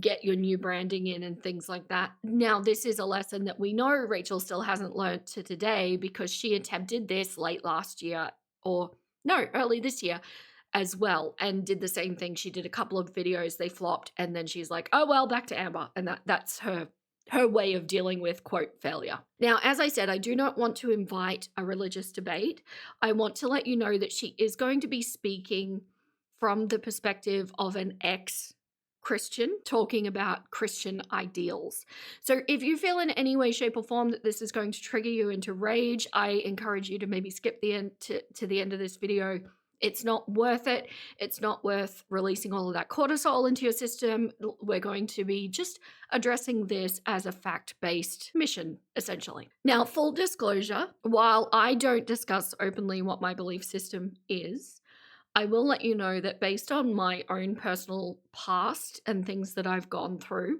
get your new branding in and things like that. Now, this is a lesson that we know Rachel still hasn't learned to today, because she attempted this late last year, or no, early this year as well, and did the same thing. She did a couple of videos, they flopped, and then she's like, oh well, back to Amber. And that's her way of dealing with, quote, failure. Now, as I said, I do not want to invite a religious debate. I want to let you know that she is going to be speaking from the perspective of an ex-Christian, talking about Christian ideals. So if you feel in any way, shape, or form that this is going to trigger you into rage, I encourage you to maybe skip the end to the end of this video. It's not worth it. It's not worth releasing all of that cortisol into your system. We're going to be just addressing this as a fact-based mission, essentially. Now, full disclosure, while I don't discuss openly what my belief system is, I will let you know that based on my own personal past and things that I've gone through,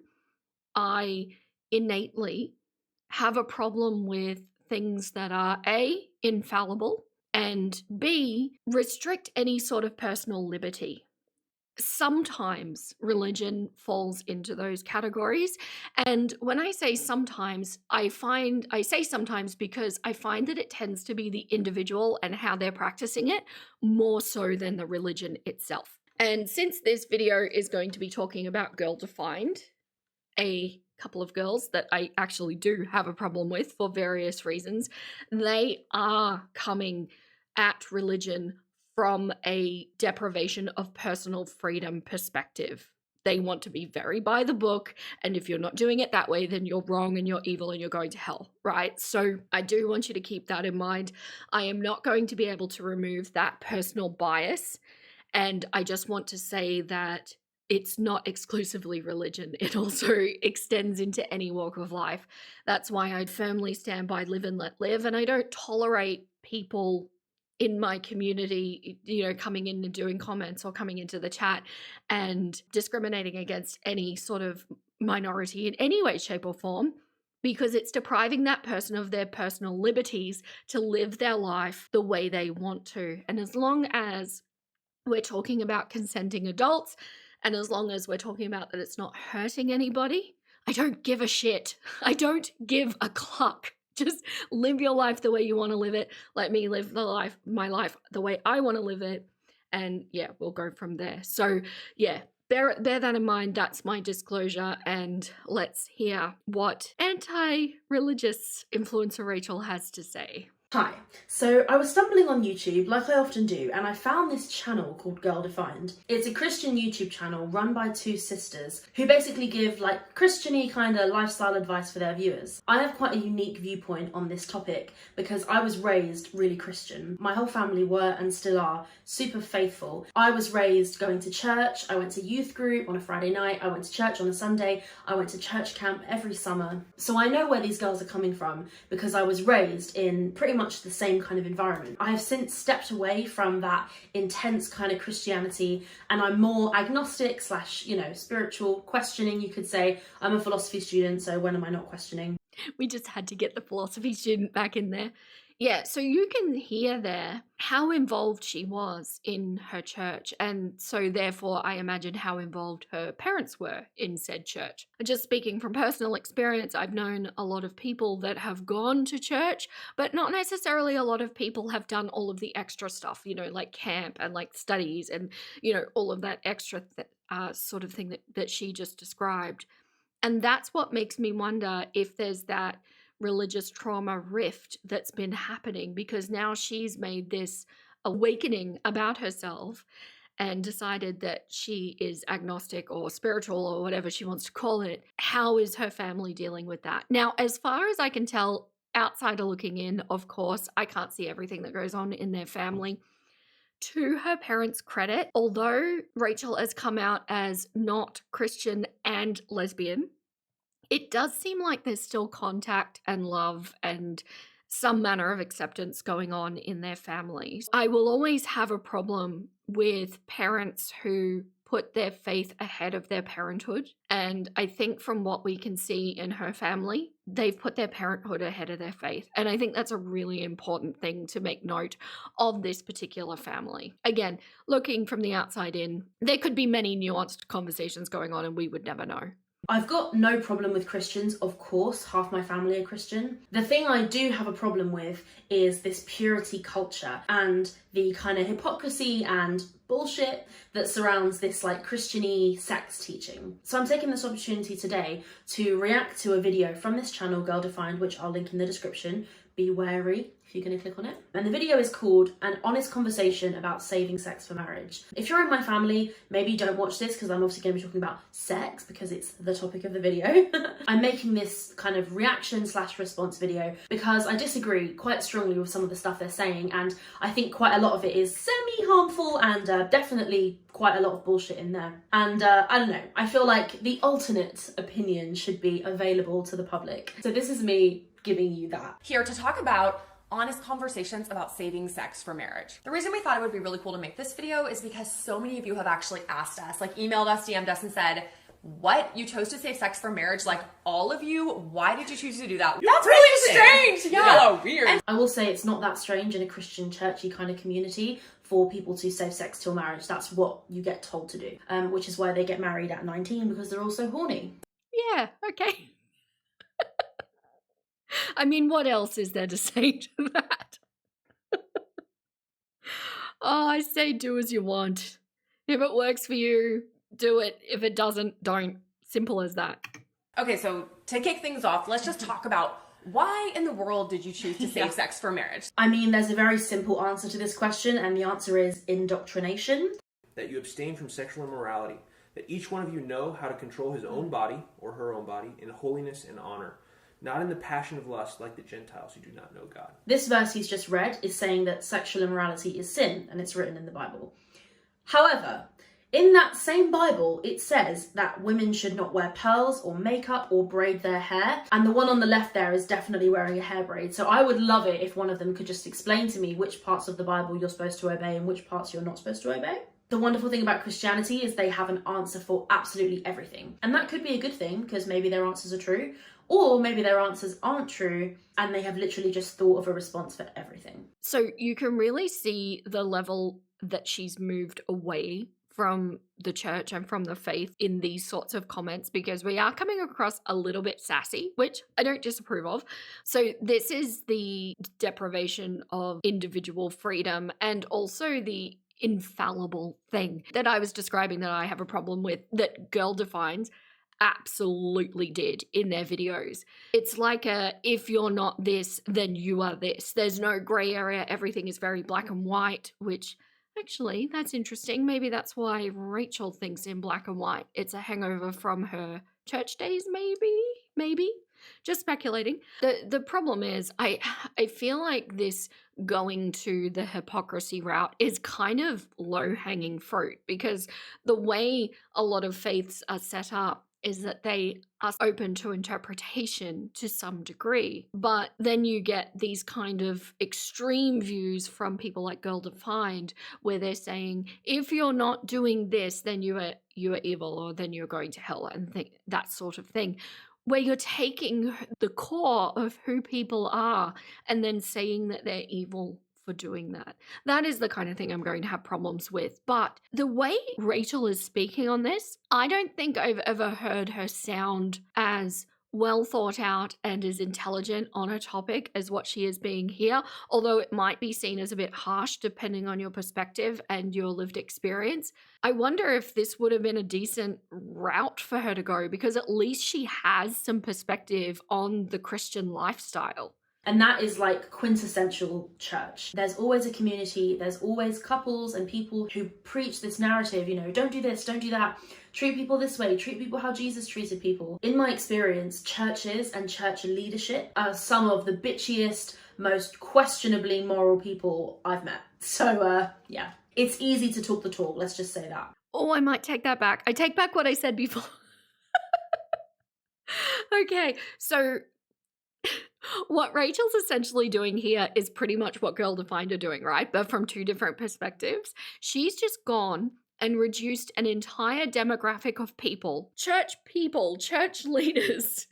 I innately have a problem with things that are A, infallible, and B, restrict any sort of personal liberty. Sometimes religion falls into those categories. And when I say sometimes, I say sometimes because I find that it tends to be the individual and how they're practicing it more so than the religion itself. And since this video is going to be talking about Girl Defined, a couple of girls that I actually do have a problem with for various reasons, they are coming at religion from a deprivation of personal freedom perspective. They want to be very by the book, and if you're not doing it that way, then you're wrong and you're evil and you're going to hell, right? So I do want you to keep that in mind. I am not going to be able to remove that personal bias, and I just want to say that it's not exclusively religion. It also extends into any walk of life. That's why I'd firmly stand by live and let live. And I don't tolerate people in my community, coming in and doing comments or coming into the chat and discriminating against any sort of minority in any way, shape, or form, because it's depriving that person of their personal liberties to live their life the way they want to. And as long as we're talking about consenting adults, and as long as we're talking about that it's not hurting anybody, I don't give a shit. I don't give a cluck. Just live your life the way you want to live it. Let me live my life the way I want to live it. And yeah, we'll go from there. So yeah, bear that in mind. That's my disclosure. And let's hear what anti-religious influencer Rachel has to say. Hi, so I was stumbling on YouTube like I often do, and I found this channel called Girl Defined. It's a Christian YouTube channel run by two sisters who basically give like Christian-y kind of lifestyle advice for their viewers. I have quite a unique viewpoint on this topic because I was raised really Christian. My whole family were and still are super faithful. I was raised going to church, I went to youth group on a Friday night, I went to church on a Sunday, I went to church camp every summer. So I know where these girls are coming from because I was raised in pretty much the same kind of environment. I have since stepped away from that intense kind of Christianity, and I'm more agnostic slash, spiritual questioning, you could say. I'm a philosophy student, so when am I not questioning? We just had to get the philosophy student back in there. Yeah, so you can hear there how involved she was in her church, and so therefore I imagine how involved her parents were in said church. Just speaking from personal experience, I've known a lot of people that have gone to church, but not necessarily a lot of people have done all of the extra stuff, like camp and like studies and, all of that extra sort of thing that she just described. And that's what makes me wonder if there's that religious trauma rift that's been happening, because now she's made this awakening about herself and decided that she is agnostic or spiritual or whatever she wants to call it. How is her family dealing with that? Now, as far as I can tell, outsider looking in, of course, I can't see everything that goes on in their family. To her parents' credit, although Rachel has come out as not Christian and lesbian, it does seem like there's still contact and love and some manner of acceptance going on in their families. I will always have a problem with parents who put their faith ahead of their parenthood. And I think from what we can see in her family, they've put their parenthood ahead of their faith. And I think that's a really important thing to make note of this particular family. Again, looking from the outside in, there could be many nuanced conversations going on and we would never know. I've got no problem with Christians, of course, half my family are Christian. The thing I do have a problem with is this purity culture and the kind of hypocrisy and bullshit that surrounds this like Christian-y sex teaching. So I'm taking this opportunity today to react to a video from this channel, Girl Defined, which I'll link in the description. Be wary if you're going to click on it. And the video is called An Honest Conversation About Saving Sex for Marriage. If you're in my family, maybe don't watch this because I'm obviously going to be talking about sex because it's the topic of the video. I'm making this kind of reaction slash response video because I disagree quite strongly with some of the stuff they're saying, and I think quite a lot of it is semi-harmful and definitely quite a lot of bullshit in there. And I don't know, I feel like the alternate opinion should be available to the public. So this is me giving you that. Here to talk about honest conversations about saving sex for marriage. The reason we thought it would be really cool to make this video is because so many of you have actually asked us, like emailed us, DM'd us and said, what? You chose to save sex for marriage? Like all of you? Why did you choose to do that? That's really strange. Yeah, weird. And I will say it's not that strange in a Christian churchy kind of community for people to save sex till marriage. That's what you get told to do, which is why they get married at 19 because they're all so horny. Yeah, okay. I mean, what else is there to say to that? Oh, I say do as you want. If it works for you, do it. If it doesn't, don't. Simple as that. Okay, so to kick things off, let's just talk about why in the world did you choose to save sex for marriage? I mean, there's a very simple answer to this question, and the answer is indoctrination. That you abstain from sexual immorality, that each one of you know how to control his own body or her own body in holiness and honor, not in the passion of lust like the Gentiles who do not know God. This verse he's just read is saying that sexual immorality is sin, and it's written in the Bible. However, In that same Bible, it says that women should not wear pearls or makeup or braid their hair. And the one on the left there is definitely wearing a hair braid. So I would love it if one of them could just explain to me which parts of the Bible you're supposed to obey and which parts you're not supposed to obey. The wonderful thing about Christianity is they have an answer for absolutely everything. And that could be a good thing because maybe their answers are true, or maybe their answers aren't true and they have literally just thought of a response for everything. So you can really see the level that she's moved away from the church and from the faith in these sorts of comments, because we are coming across a little bit sassy, which I don't disapprove of. So this is the deprivation of individual freedom and also the infallible thing that I was describing that I have a problem with, that Girl Defines absolutely did in their videos. It's like if you're not this, then you are this. There's no gray area. Everything is very black and white, which actually, that's interesting. Maybe that's why Rachel thinks in black and white. It's a hangover from her church days, maybe. Just speculating. The problem is I feel like this going to the hypocrisy route is kind of low-hanging fruit, because the way a lot of faiths are set up is that they are open to interpretation to some degree. But then you get these kind of extreme views from people like Girl Defined, where they're saying, if you're not doing this, then you are evil, or then you're going to hell, and that sort of thing, where you're taking the core of who people are and then saying that they're evil for doing that. That is the kind of thing I'm going to have problems with. But the way Rachel is speaking on this, I don't think I've ever heard her sound as well thought out and as intelligent on a topic as what she is being here, although it might be seen as a bit harsh depending on your perspective and your lived experience. I wonder if this would have been a decent route for her to go, because at least she has some perspective on the Christian lifestyle. And that is like quintessential church. There's always a community, there's always couples and people who preach this narrative, don't do this, don't do that, treat people this way, treat people how Jesus treated people. In my experience, churches and church leadership are some of the bitchiest, most questionably moral people I've met. So yeah, it's easy to talk the talk, let's just say that. Oh, I might take that back. I take back what I said before. Okay, so what Rachel's essentially doing here is pretty much what Girl Defined are doing, right? But from two different perspectives. She's just gone and reduced an entire demographic of people, church leaders.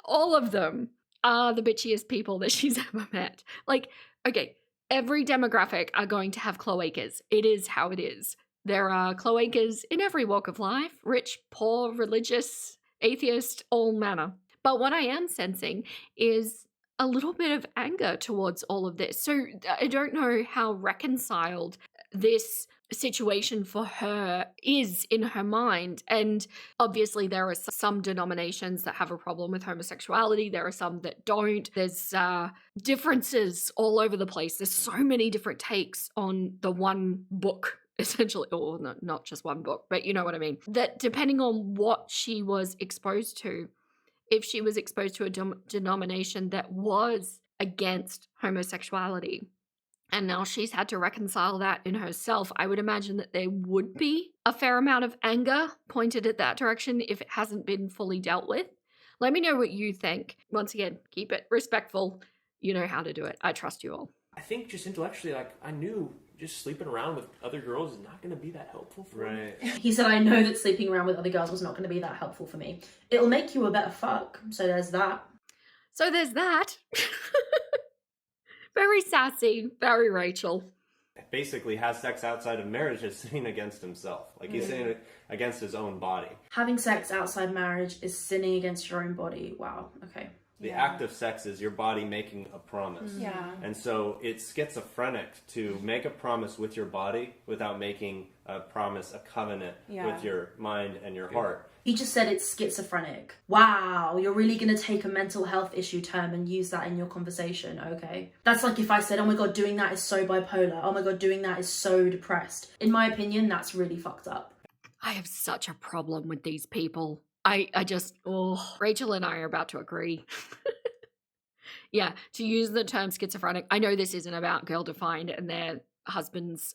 All of them are the bitchiest people that she's ever met. Like, okay, every demographic are going to have cloacas. It is how it is. There are cloacas in every walk of life, rich, poor, religious, atheist, all manner. But what I am sensing is a little bit of anger towards all of this. So I don't know how reconciled this situation for her is in her mind. And obviously there are some denominations that have a problem with homosexuality. There are some that don't. There's differences all over the place. There's so many different takes on the one book, essentially, or not just one book, but you know what I mean. That depending on what she was exposed to, if she was exposed to a denomination that was against homosexuality, and now she's had to reconcile that in herself, I would imagine that there would be a fair amount of anger pointed at that direction if it hasn't been fully dealt with. Let me know what you think. Once again, keep it respectful. You know how to do it. I trust you all. I think just intellectually, I knew just sleeping around with other girls is not going to be that helpful for me. He said, I know that sleeping around with other girls was not going to be that helpful for me. It'll make you a better fuck. So there's that. Very sassy, very Rachel. Basically has sex outside of marriage is sinning against himself. Like he's sinning against his own body. Having sex outside marriage is sinning against your own body. Wow, okay. The act of sex is your body making a promise. Yeah. And so it's schizophrenic to make a promise with your body without making a promise, a covenant with your mind and your heart. He just said it's schizophrenic. Wow, you're really going to take a mental health issue term and use that in your conversation, okay? That's like if I said, oh my god, doing that is so bipolar. Oh my god, doing that is so depressed. In my opinion, that's really fucked up. I have such a problem with these people. Rachel and I are about to agree. Yeah, to use the term schizophrenic, I know this isn't about Girl Defined and their husbands.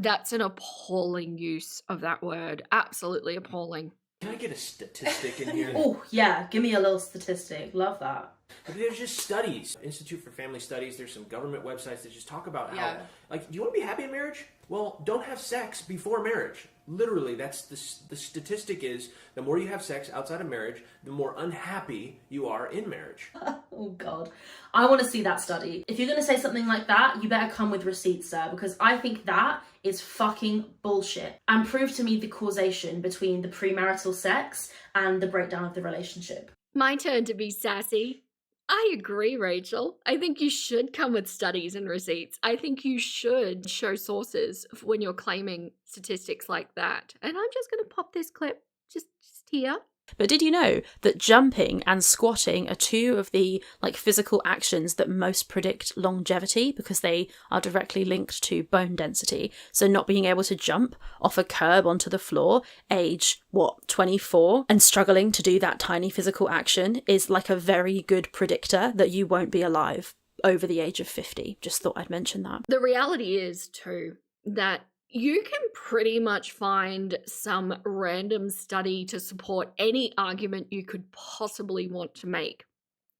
That's an appalling use of that word. Absolutely appalling. Can I get a statistic in here? Oh, yeah, give me a little statistic. Love that. But there's just studies. Institute for Family Studies, there's some government websites that just talk about how, Yeah. like, do you want to be happy in marriage? Well, don't have sex before marriage. Literally, that's the statistic is the more you have sex outside of marriage, the more unhappy you are in marriage. Oh God, I want to see that study. If you're going to say something like that, you better come with receipts, sir, because I think that is fucking bullshit. And prove to me the causation between the premarital sex and the breakdown of the relationship. My turn to be sassy. I agree, Rachel. I think you should come with studies and receipts. I think you should show sources when you're claiming statistics like that. And I'm just going to pop this clip just here. But did you know that jumping and squatting are two of the physical actions that most predict longevity because they are directly linked to bone density? So not being able to jump off a curb onto the floor, age 24, and struggling to do that tiny physical action is like a very good predictor that you won't be alive over the age of 50. Just thought I'd mention that. The reality is too that you can pretty much find some random study to support any argument you could possibly want to make,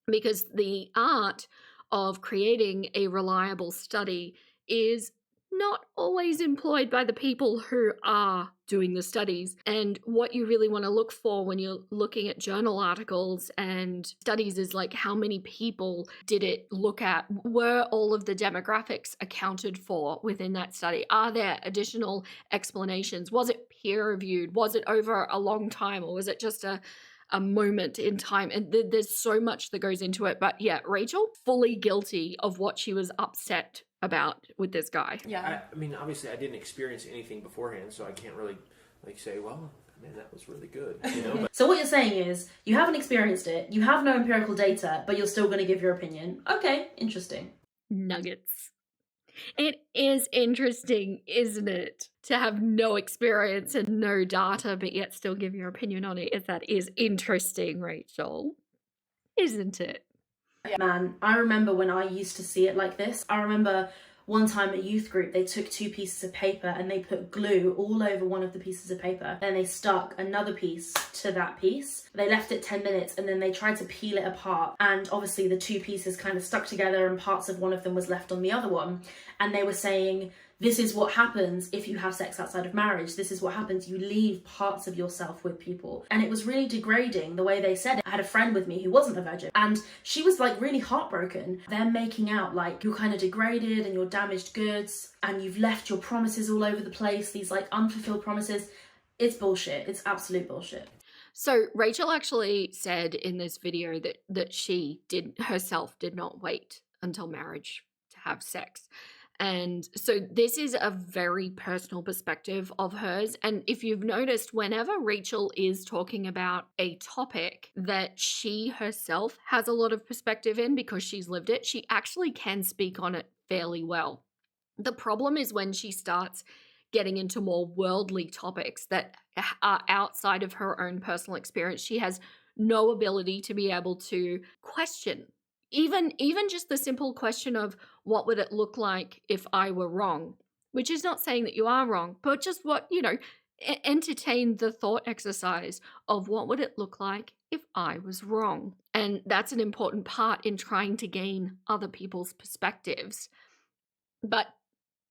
because the art of creating a reliable study is not always employed by the people who are doing the studies. And what you really want to look for when you're looking at journal articles and studies is like, how many people did it look at? Were all of the demographics accounted for within that study? Are there additional explanations? Was it peer reviewed? Was it over a long time, or was it just a moment in time? And there's so much that goes into it. But yeah, Rachel, fully guilty of what she was upset about with this guy. Yeah. I mean, obviously, I didn't experience anything beforehand, so I can't really say, well, man, that was really good. You know? So what you're saying is you haven't experienced it, you have no empirical data, but you're still going to give your opinion. Okay, interesting. Nuggets. It is interesting, isn't it, to have no experience and no data, but yet still give your opinion on it. That is interesting, Rachel. Isn't it? Man, I remember when I used to see it like this. I remember one time at youth group, they took 2 pieces of paper and they put glue all over one of the pieces of paper. Then they stuck another piece to that piece. They left it 10 minutes and then they tried to peel it apart. And obviously the 2 pieces kind of stuck together and parts of one of them was left on the other one. And they were saying, this is what happens if you have sex outside of marriage. This is what happens. You leave parts of yourself with people. And it was really degrading the way they said it. I had a friend with me who wasn't a virgin and she was like really heartbroken. They're making out like you're kind of degraded and you're damaged goods and you've left your promises all over the place, these like unfulfilled promises. It's bullshit. It's absolute bullshit. So Rachel actually said in this video that she herself did not wait until marriage to have sex. And so this is a very personal perspective of hers. And if you've noticed, whenever Rachel is talking about a topic that she herself has a lot of perspective in because she's lived it, she actually can speak on it fairly well. The problem is when she starts getting into more worldly topics that are outside of her own personal experience. She has no ability to be able to question even just the simple question of what would it look like if I were wrong, which is not saying that you are wrong, but just what, entertain the thought exercise of what would it look like if I was wrong. And that's an important part in trying to gain other people's perspectives. But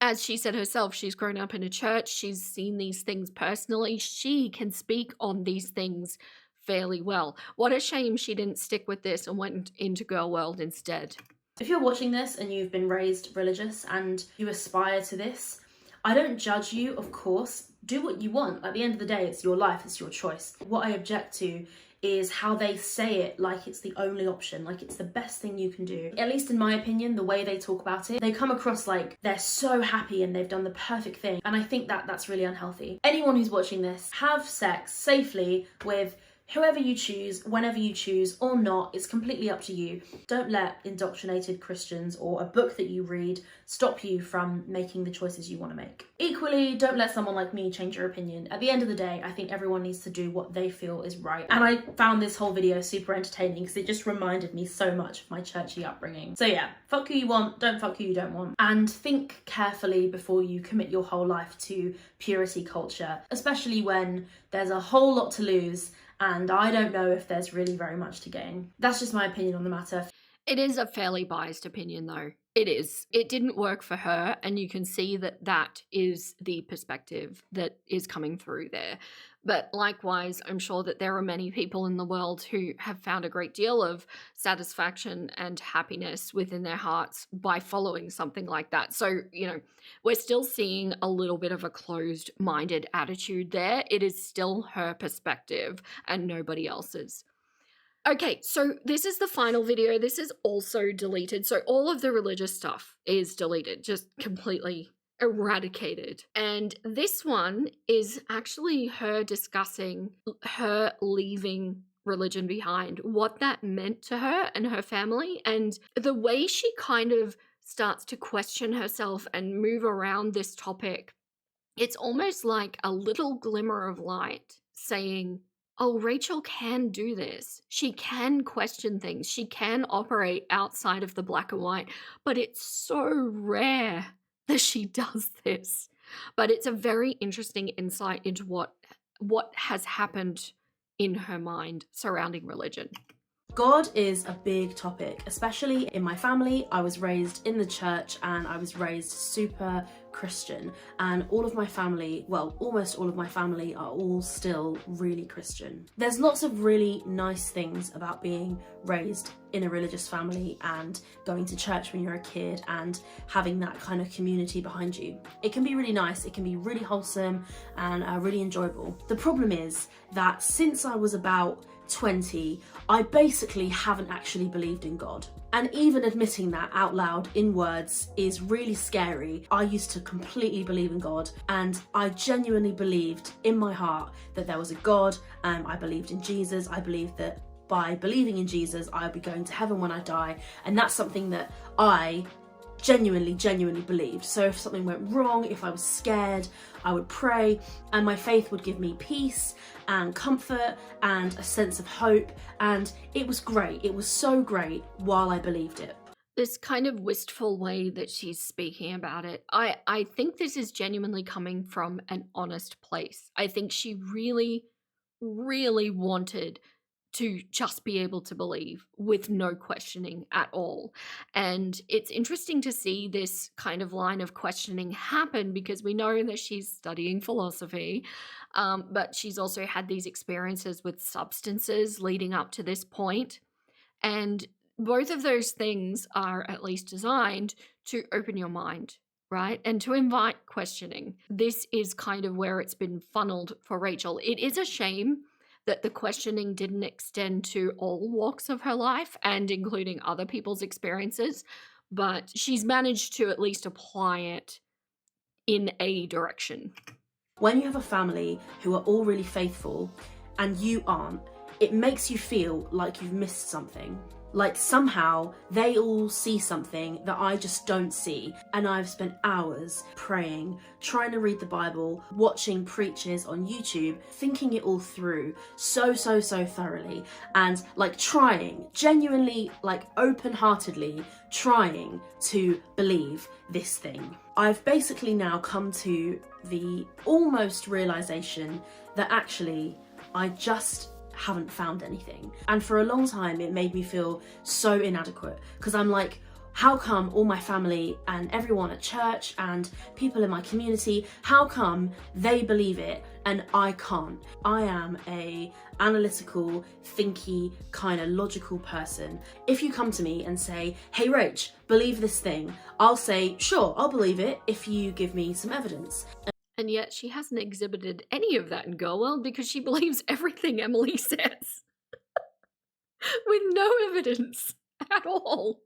as she said herself, she's grown up in a church, she's seen these things personally, she can speak on these things fairly well. What a shame she didn't stick with this and went into Girl World instead. If you're watching this and you've been raised religious and you aspire to this, I don't judge you, of course. Do what you want. At the end of the day, it's your life, it's your choice. What I object to is how they say it like it's the only option, like it's the best thing you can do. At least in my opinion, the way they talk about it, they come across like they're so happy and they've done the perfect thing. And I think that that's really unhealthy. Anyone who's watching this, have sex safely with Whoever you choose, whenever you choose or not, it's completely up to you. Don't let indoctrinated Christians or a book that you read stop you from making the choices you want to make. Equally, don't let someone like me change your opinion. At the end of the day, I think everyone needs to do what they feel is right. And I found this whole video super entertaining because it just reminded me so much of my churchy upbringing. So yeah, fuck who you want, don't fuck who you don't want. And think carefully before you commit your whole life to purity culture, especially when there's a whole lot to lose and I don't know if there's really very much to gain. That's just my opinion on the matter. It is a fairly biased opinion, though. It is. It didn't work for her, and you can see that that is the perspective that is coming through there. But likewise, I'm sure that there are many people in the world who have found a great deal of satisfaction and happiness within their hearts by following something like that. So, we're still seeing a little bit of a closed-minded attitude there. It is still her perspective and nobody else's. Okay, so this is the final video. This is also deleted. So all of the religious stuff is deleted, just completely eradicated. And this one is actually her discussing her leaving religion behind, what that meant to her and her family, and the way she kind of starts to question herself and move around this topic. It's almost like a little glimmer of light saying, oh, Rachel can do this. She can question things. She can operate outside of the black and white, but it's so rare that she does this. But it's a very interesting insight into what has happened in her mind surrounding religion. God is a big topic, especially in my family. I was raised in the church and I was raised super Christian, and all of my family, well, almost all of my family are all still really Christian. There's lots of really nice things about being raised in a religious family and going to church when you're a kid and having that kind of community behind you. It can be really nice, it can be really wholesome and really enjoyable. The problem is that since I was about 20, I basically haven't actually believed in God. And even admitting that out loud in words is really scary. I used to completely believe in God, and I genuinely believed in my heart that there was a God. I believed in Jesus. I believed that by believing in Jesus, I'll be going to heaven when I die. And that's something that I genuinely believed. So if something went wrong, if I was scared, I would pray and my faith would give me peace and comfort and a sense of hope, and it was great. It was so great while I believed it. This kind of wistful way that she's speaking about it, I think this is genuinely coming from an honest place. I think she really wanted to just be able to believe with no questioning at all. And it's interesting to see this kind of line of questioning happen because we know that she's studying philosophy, but she's also had these experiences with substances leading up to this point. And both of those things are at least designed to open your mind, right? And to invite questioning. This is kind of where it's been funneled for Rachel. It is a shame that the questioning didn't extend to all walks of her life and including other people's experiences, but she's managed to at least apply it in a direction. When you have a family who are all really faithful and you aren't, it makes you feel like you've missed something. Like somehow they all see something that I just don't see, and I've spent hours praying, trying to read the Bible, watching preachers on YouTube, thinking it all through so thoroughly, and like trying, genuinely, like open-heartedly trying to believe this thing. I've basically now come to the almost realization that actually I just haven't found anything. And for a long time it made me feel so inadequate because I'm like, how come all my family and everyone at church and people in my community, how come they believe it and I can't? I am a analytical, thinky, kind of logical person. If you come to me and say, hey Rach, believe this thing, I'll say, sure, I'll believe it if you give me some evidence. And yet she hasn't exhibited any of that in Girl World because she believes everything Emily says. With no evidence at all.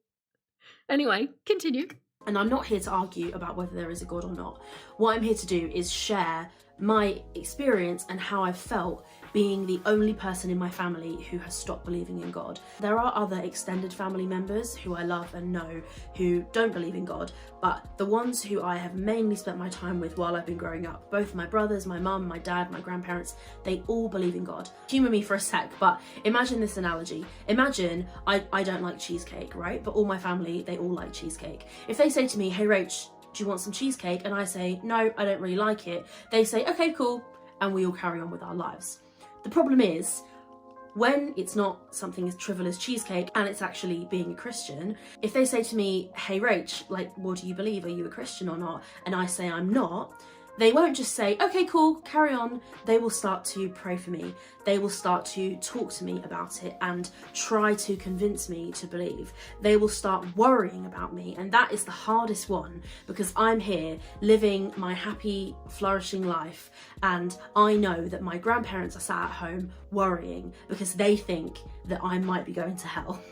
Anyway, continue. And I'm not here to argue about whether there is a God or not. What I'm here to do is share my experience and how I've felt being the only person in my family who has stopped believing in God. There are other extended family members who I love and know who don't believe in God, but the ones who I have mainly spent my time with while I've been growing up, both my brothers, my mum, my dad, my grandparents, they all believe in God. Humour me for a sec, but imagine this analogy. Imagine I don't like cheesecake, right? But all my family, they all like cheesecake. If they say to me, hey Rach, do you want some cheesecake? And I say, no, I don't really like it. They say, okay, cool. And we all carry on with our lives. The problem is, when it's not something as trivial as cheesecake and it's actually being a Christian, if they say to me, hey Rach, like, what do you believe? Are you a Christian or not? And I say I'm not, they won't just say, okay, cool, carry on. They will start to pray for me. They will start to talk to me about it and try to convince me to believe. They will start worrying about me. And that is the hardest one, because I'm here living my happy, flourishing life. And I know that my grandparents are sat at home worrying because they think that I might be going to hell.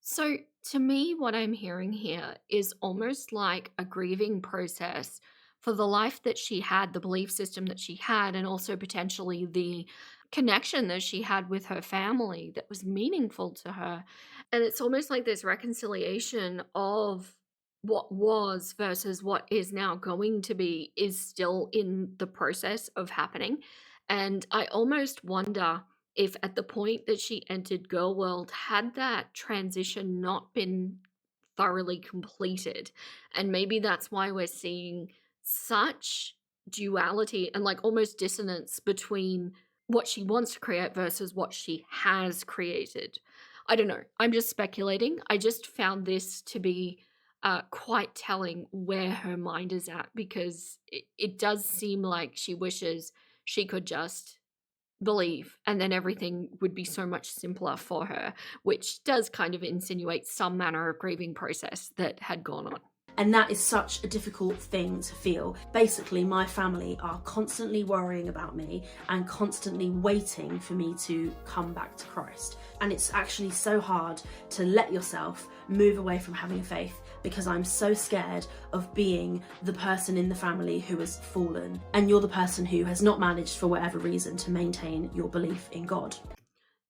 So, to me, what I'm hearing here is almost like a grieving process for the life that she had, the belief system that she had, and also potentially the connection that she had with her family that was meaningful to her. And it's almost like this reconciliation of what was versus what is now going to be is still in the process of happening. And I almost wonder if at the point that she entered Girl World, had that transition not been thoroughly completed, and maybe that's why we're seeing such duality and like almost dissonance between what she wants to create versus what she has created. I don't know. I'm just speculating. I just found this to be quite telling where her mind is at, because it does seem like she wishes she could just believe and then everything would be so much simpler for her, which does kind of insinuate some manner of grieving process that had gone on. And that is such a difficult thing to feel. Basically, my family are constantly worrying about me and constantly waiting for me to come back to Christ. And it's actually so hard to let yourself move away from having a faith, because I'm so scared of being the person in the family who has fallen, and you're the person who has not managed for whatever reason to maintain your belief in God.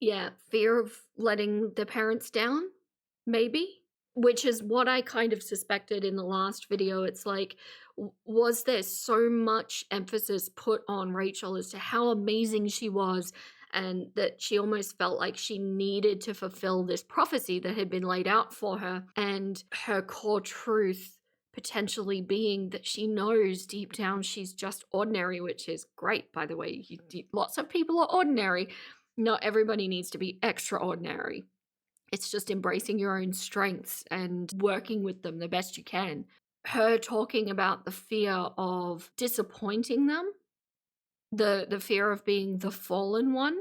Yeah, fear of letting the parents down, maybe? Which is what I kind of suspected in the last video. It's like, was there so much emphasis put on Rachel as to how amazing she was, and that she almost felt like she needed to fulfill this prophecy that had been laid out for her, and her core truth potentially being that she knows deep down she's just ordinary, which is great, by the way. Lots of people are ordinary. Not everybody needs to be extraordinary. It's just embracing your own strengths and working with them the best you can. Her talking about the fear of disappointing them, the fear of being the fallen one.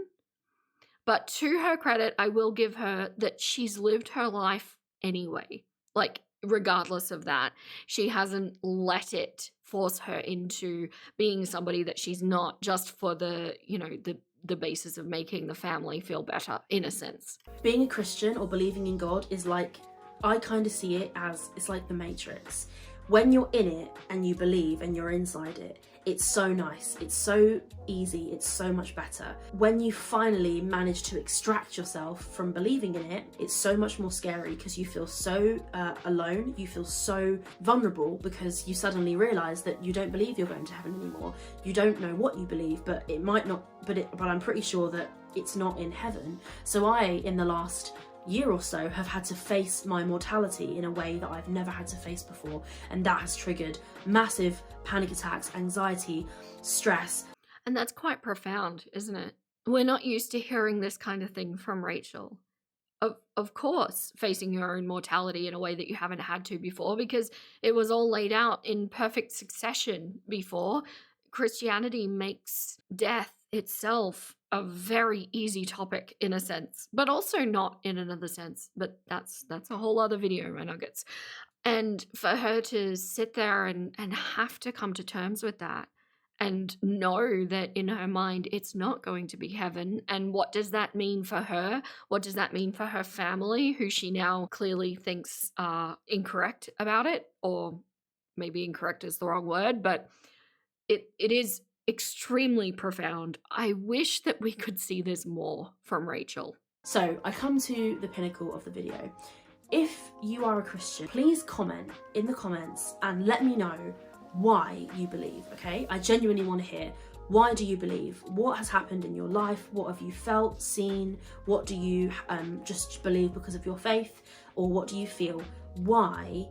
But to her credit, I will give her that she's lived her life anyway. Like, regardless of that, she hasn't let it force her into being somebody that she's not, just for the, the basis of making the family feel better, in a sense. Being a Christian or believing in God is like, I kind of see it as, it's like the Matrix. When you're in it and you believe and you're inside it, it's so nice, it's so easy, it's so much better. When you finally manage to extract yourself from believing in it, it's so much more scary, because you feel so alone, you feel so vulnerable, because you suddenly realize that you don't believe you're going to heaven anymore. You don't know what you believe, but it might not, but I'm pretty sure that it's not in heaven. So I, in the last year or so, have had to face my mortality in a way that I've never had to face before, and that has triggered massive panic attacks, anxiety, stress. And that's quite profound, isn't it? We're not used to hearing this kind of thing from Rachel. Of course, facing your own mortality in a way that you haven't had to before, because it was all laid out in perfect succession before. Christianity makes death itself a very easy topic in a sense, but also not in another sense. But that's a whole other video, my nuggets. And for her to sit there and have to come to terms with that, and know that in her mind it's not going to be heaven, and what does that mean for her? What does that mean for her family, who she now clearly thinks are incorrect about it? Or maybe incorrect is the wrong word, but it is extremely profound. I wish that we could see this more from Rachel. So I come to the pinnacle of the video. If you are a Christian, please comment in the comments and let me know why you believe, okay? I genuinely want to hear, why do you believe? What has happened in your life? What have you felt, seen? What do you just believe because of your faith? Or what do you feel? Why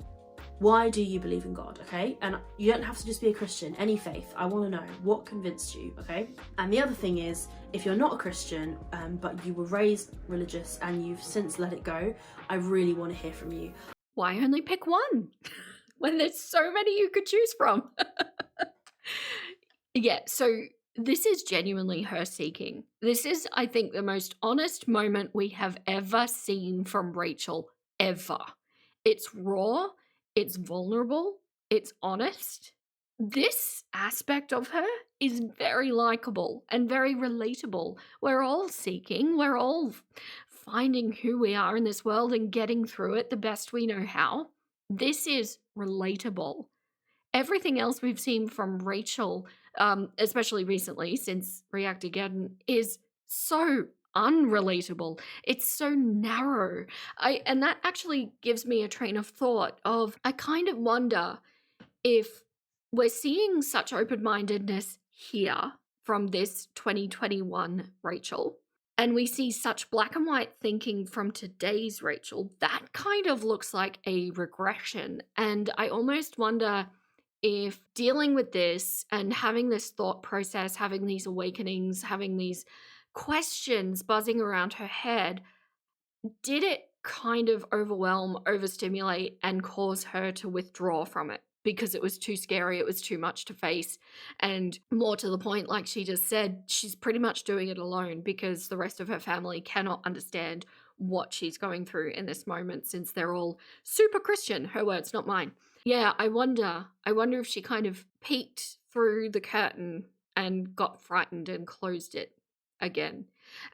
do you believe in God, okay? And you don't have to just be a Christian, any faith. I want to know what convinced you, okay? And the other thing is, if you're not a Christian, but you were raised religious and you've since let it go, I really want to hear from you. Why only pick one when there's so many you could choose from? Yeah, so this is genuinely her seeking. This is, I think, the most honest moment we have ever seen from Rachel, ever. It's raw, it's vulnerable, it's honest. This aspect of her is very likable and very relatable. We're all seeking, we're all finding who we are in this world and getting through it the best we know how. This is relatable. Everything else we've seen from Rachel, especially recently since React Again, is so unrelatable. It's so narrow. And that actually gives me a train of thought of, I kind of wonder if we're seeing such open-mindedness here from this 2021 Rachel, and we see such black and white thinking from today's Rachel, that kind of looks like a regression. And I almost wonder if dealing with this and having this thought process, having these awakenings, having these questions buzzing around her head, did it kind of overwhelm, overstimulate, and cause her to withdraw from it because it was too scary, it was too much to face, and more to the point, like she just said, she's pretty much doing it alone because the rest of her family cannot understand what she's going through in this moment since they're all super Christian. Her words, not mine. Yeah, I wonder if she kind of peeked through the curtain and got frightened and closed it again.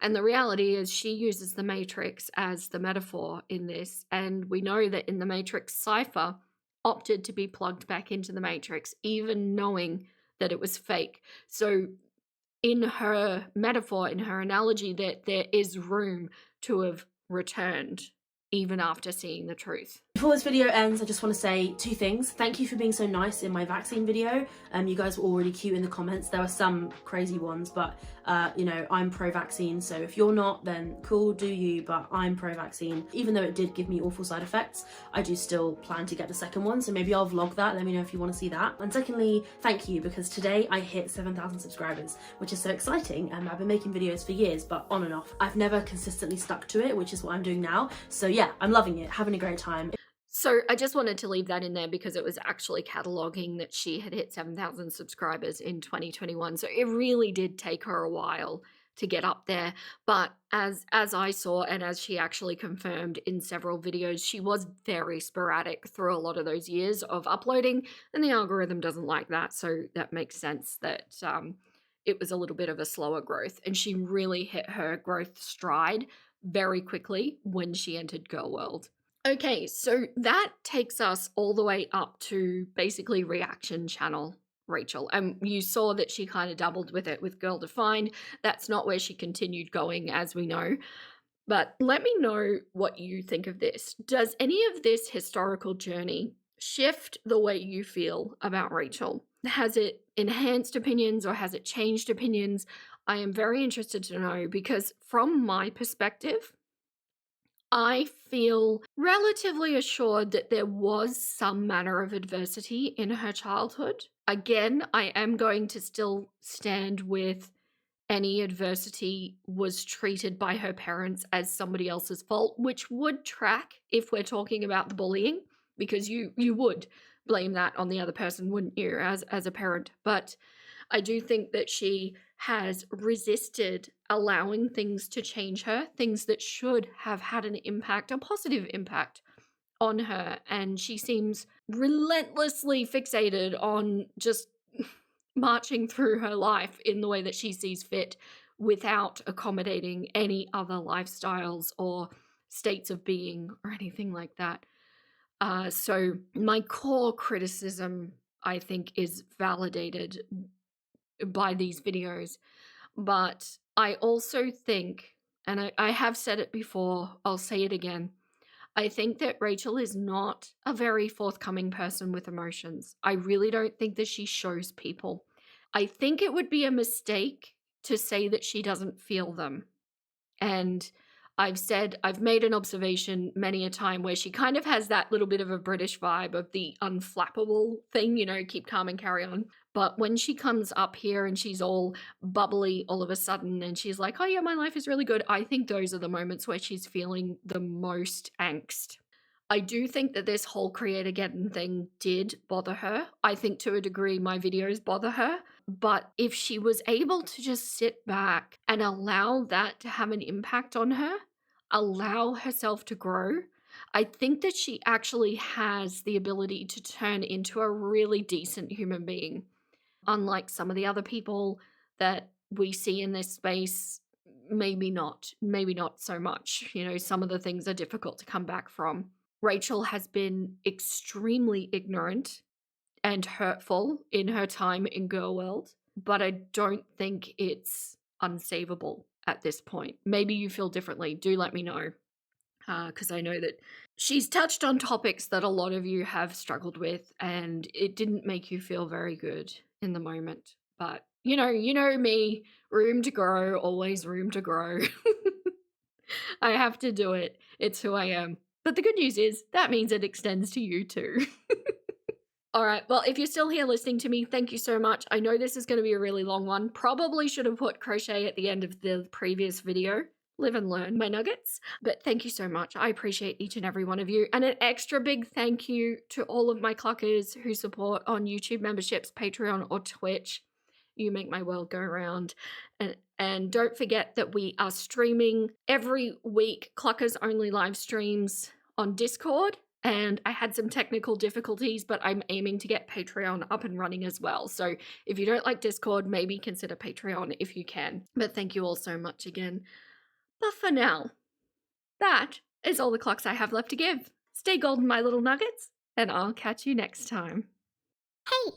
And the reality is she uses the Matrix as the metaphor in this, and we know that in the Matrix, Cypher opted to be plugged back into the Matrix, even knowing that it was fake. So in her metaphor, in her analogy, that there is room to have returned even after seeing the truth. Before this video ends, I just want to say two things. Thank you for being so nice in my vaccine video. You guys were all really cute in the comments. There were some crazy ones, but you know, I'm pro-vaccine, so if you're not, then cool, do you, but I'm pro-vaccine. Even though it did give me awful side effects, I do still plan to get the second one, so maybe I'll vlog that. Let me know if you want to see that. And secondly, thank you, because today I hit 7,000 subscribers, which is so exciting. I've been making videos for years, but on and off. I've never consistently stuck to it, which is what I'm doing now. So yeah, I'm loving it, having a great time. So I just wanted to leave that in there because it was actually cataloging that she had hit 7,000 subscribers in 2021. So it really did take her a while to get up there. But as I saw, and as she actually confirmed in several videos, she was very sporadic through a lot of those years of uploading, and the algorithm doesn't like that. So that makes sense that it was a little bit of a slower growth. And she really hit her growth stride very quickly when she entered Girl World. Okay, so that takes us all the way up to basically reaction channel Rachel. And you saw that she kind of doubled with it with Girl Defined. That's not where she continued going, as we know. But let me know what you think of this. Does any of this historical journey shift the way you feel about Rachel? Has it enhanced opinions or has it changed opinions? I am very interested to know because from my perspective, I feel relatively assured that there was some manner of adversity in her childhood. Again, I am going to still stand with any adversity was treated by her parents as somebody else's fault, which would track if we're talking about the bullying, because you would blame that on the other person, wouldn't you, as a parent? But I do think that she has resisted allowing things to change her, things that should have had an impact, a positive impact on her. And she seems relentlessly fixated on just marching through her life in the way that she sees fit without accommodating any other lifestyles or states of being or anything like that. So my core criticism, I think, is validated by these videos. But I also think, and I have said it before, I'll say it again, I think that Rachel is not a very forthcoming person with emotions. I really don't think that she shows people. I think it would be a mistake to say that she doesn't feel them. And I've made an observation many a time where she kind of has that little bit of a British vibe of the unflappable thing, you know, keep calm and carry on. But when she comes up here and she's all bubbly all of a sudden and she's like, oh yeah, my life is really good, I think those are the moments where she's feeling the most angst. I do think that this whole Create-A-Geddon thing did bother her. I think to a degree my videos bother her. But if she was able to just sit back and allow that to have an impact on her, allow herself to grow, I think that she actually has the ability to turn into a really decent human being. Unlike some of the other people that we see in this space, maybe not so much. You know, some of the things are difficult to come back from. Rachel has been extremely ignorant and hurtful in her time in Girl World, but I don't think it's unsavable at this point. Maybe you feel differently. Do let me know, because I know that she's touched on topics that a lot of you have struggled with, and it didn't make you feel very good in the moment. But you know me, room to grow, always room to grow. I have to do it. It's who I am. But the good news is that means it extends to you too. All right, well, if you're still here listening to me, thank you so much. I know this is going to be a really long one. Probably should have put crochet at the end of the previous video. Live and learn, my nuggets. But thank you so much. I appreciate each and every one of you. And an extra big thank you to all of my cluckers who support on YouTube memberships, Patreon, or Twitch. You make my world go round. And don't forget that we are streaming every week, cluckers only live streams on Discord. And I had some technical difficulties, but I'm aiming to get Patreon up and running as well. So if you don't like Discord, maybe consider Patreon if you can. But thank you all so much again. But for now, that is all the clocks I have left to give. Stay golden, my little nuggets, and I'll catch you next time. Hey,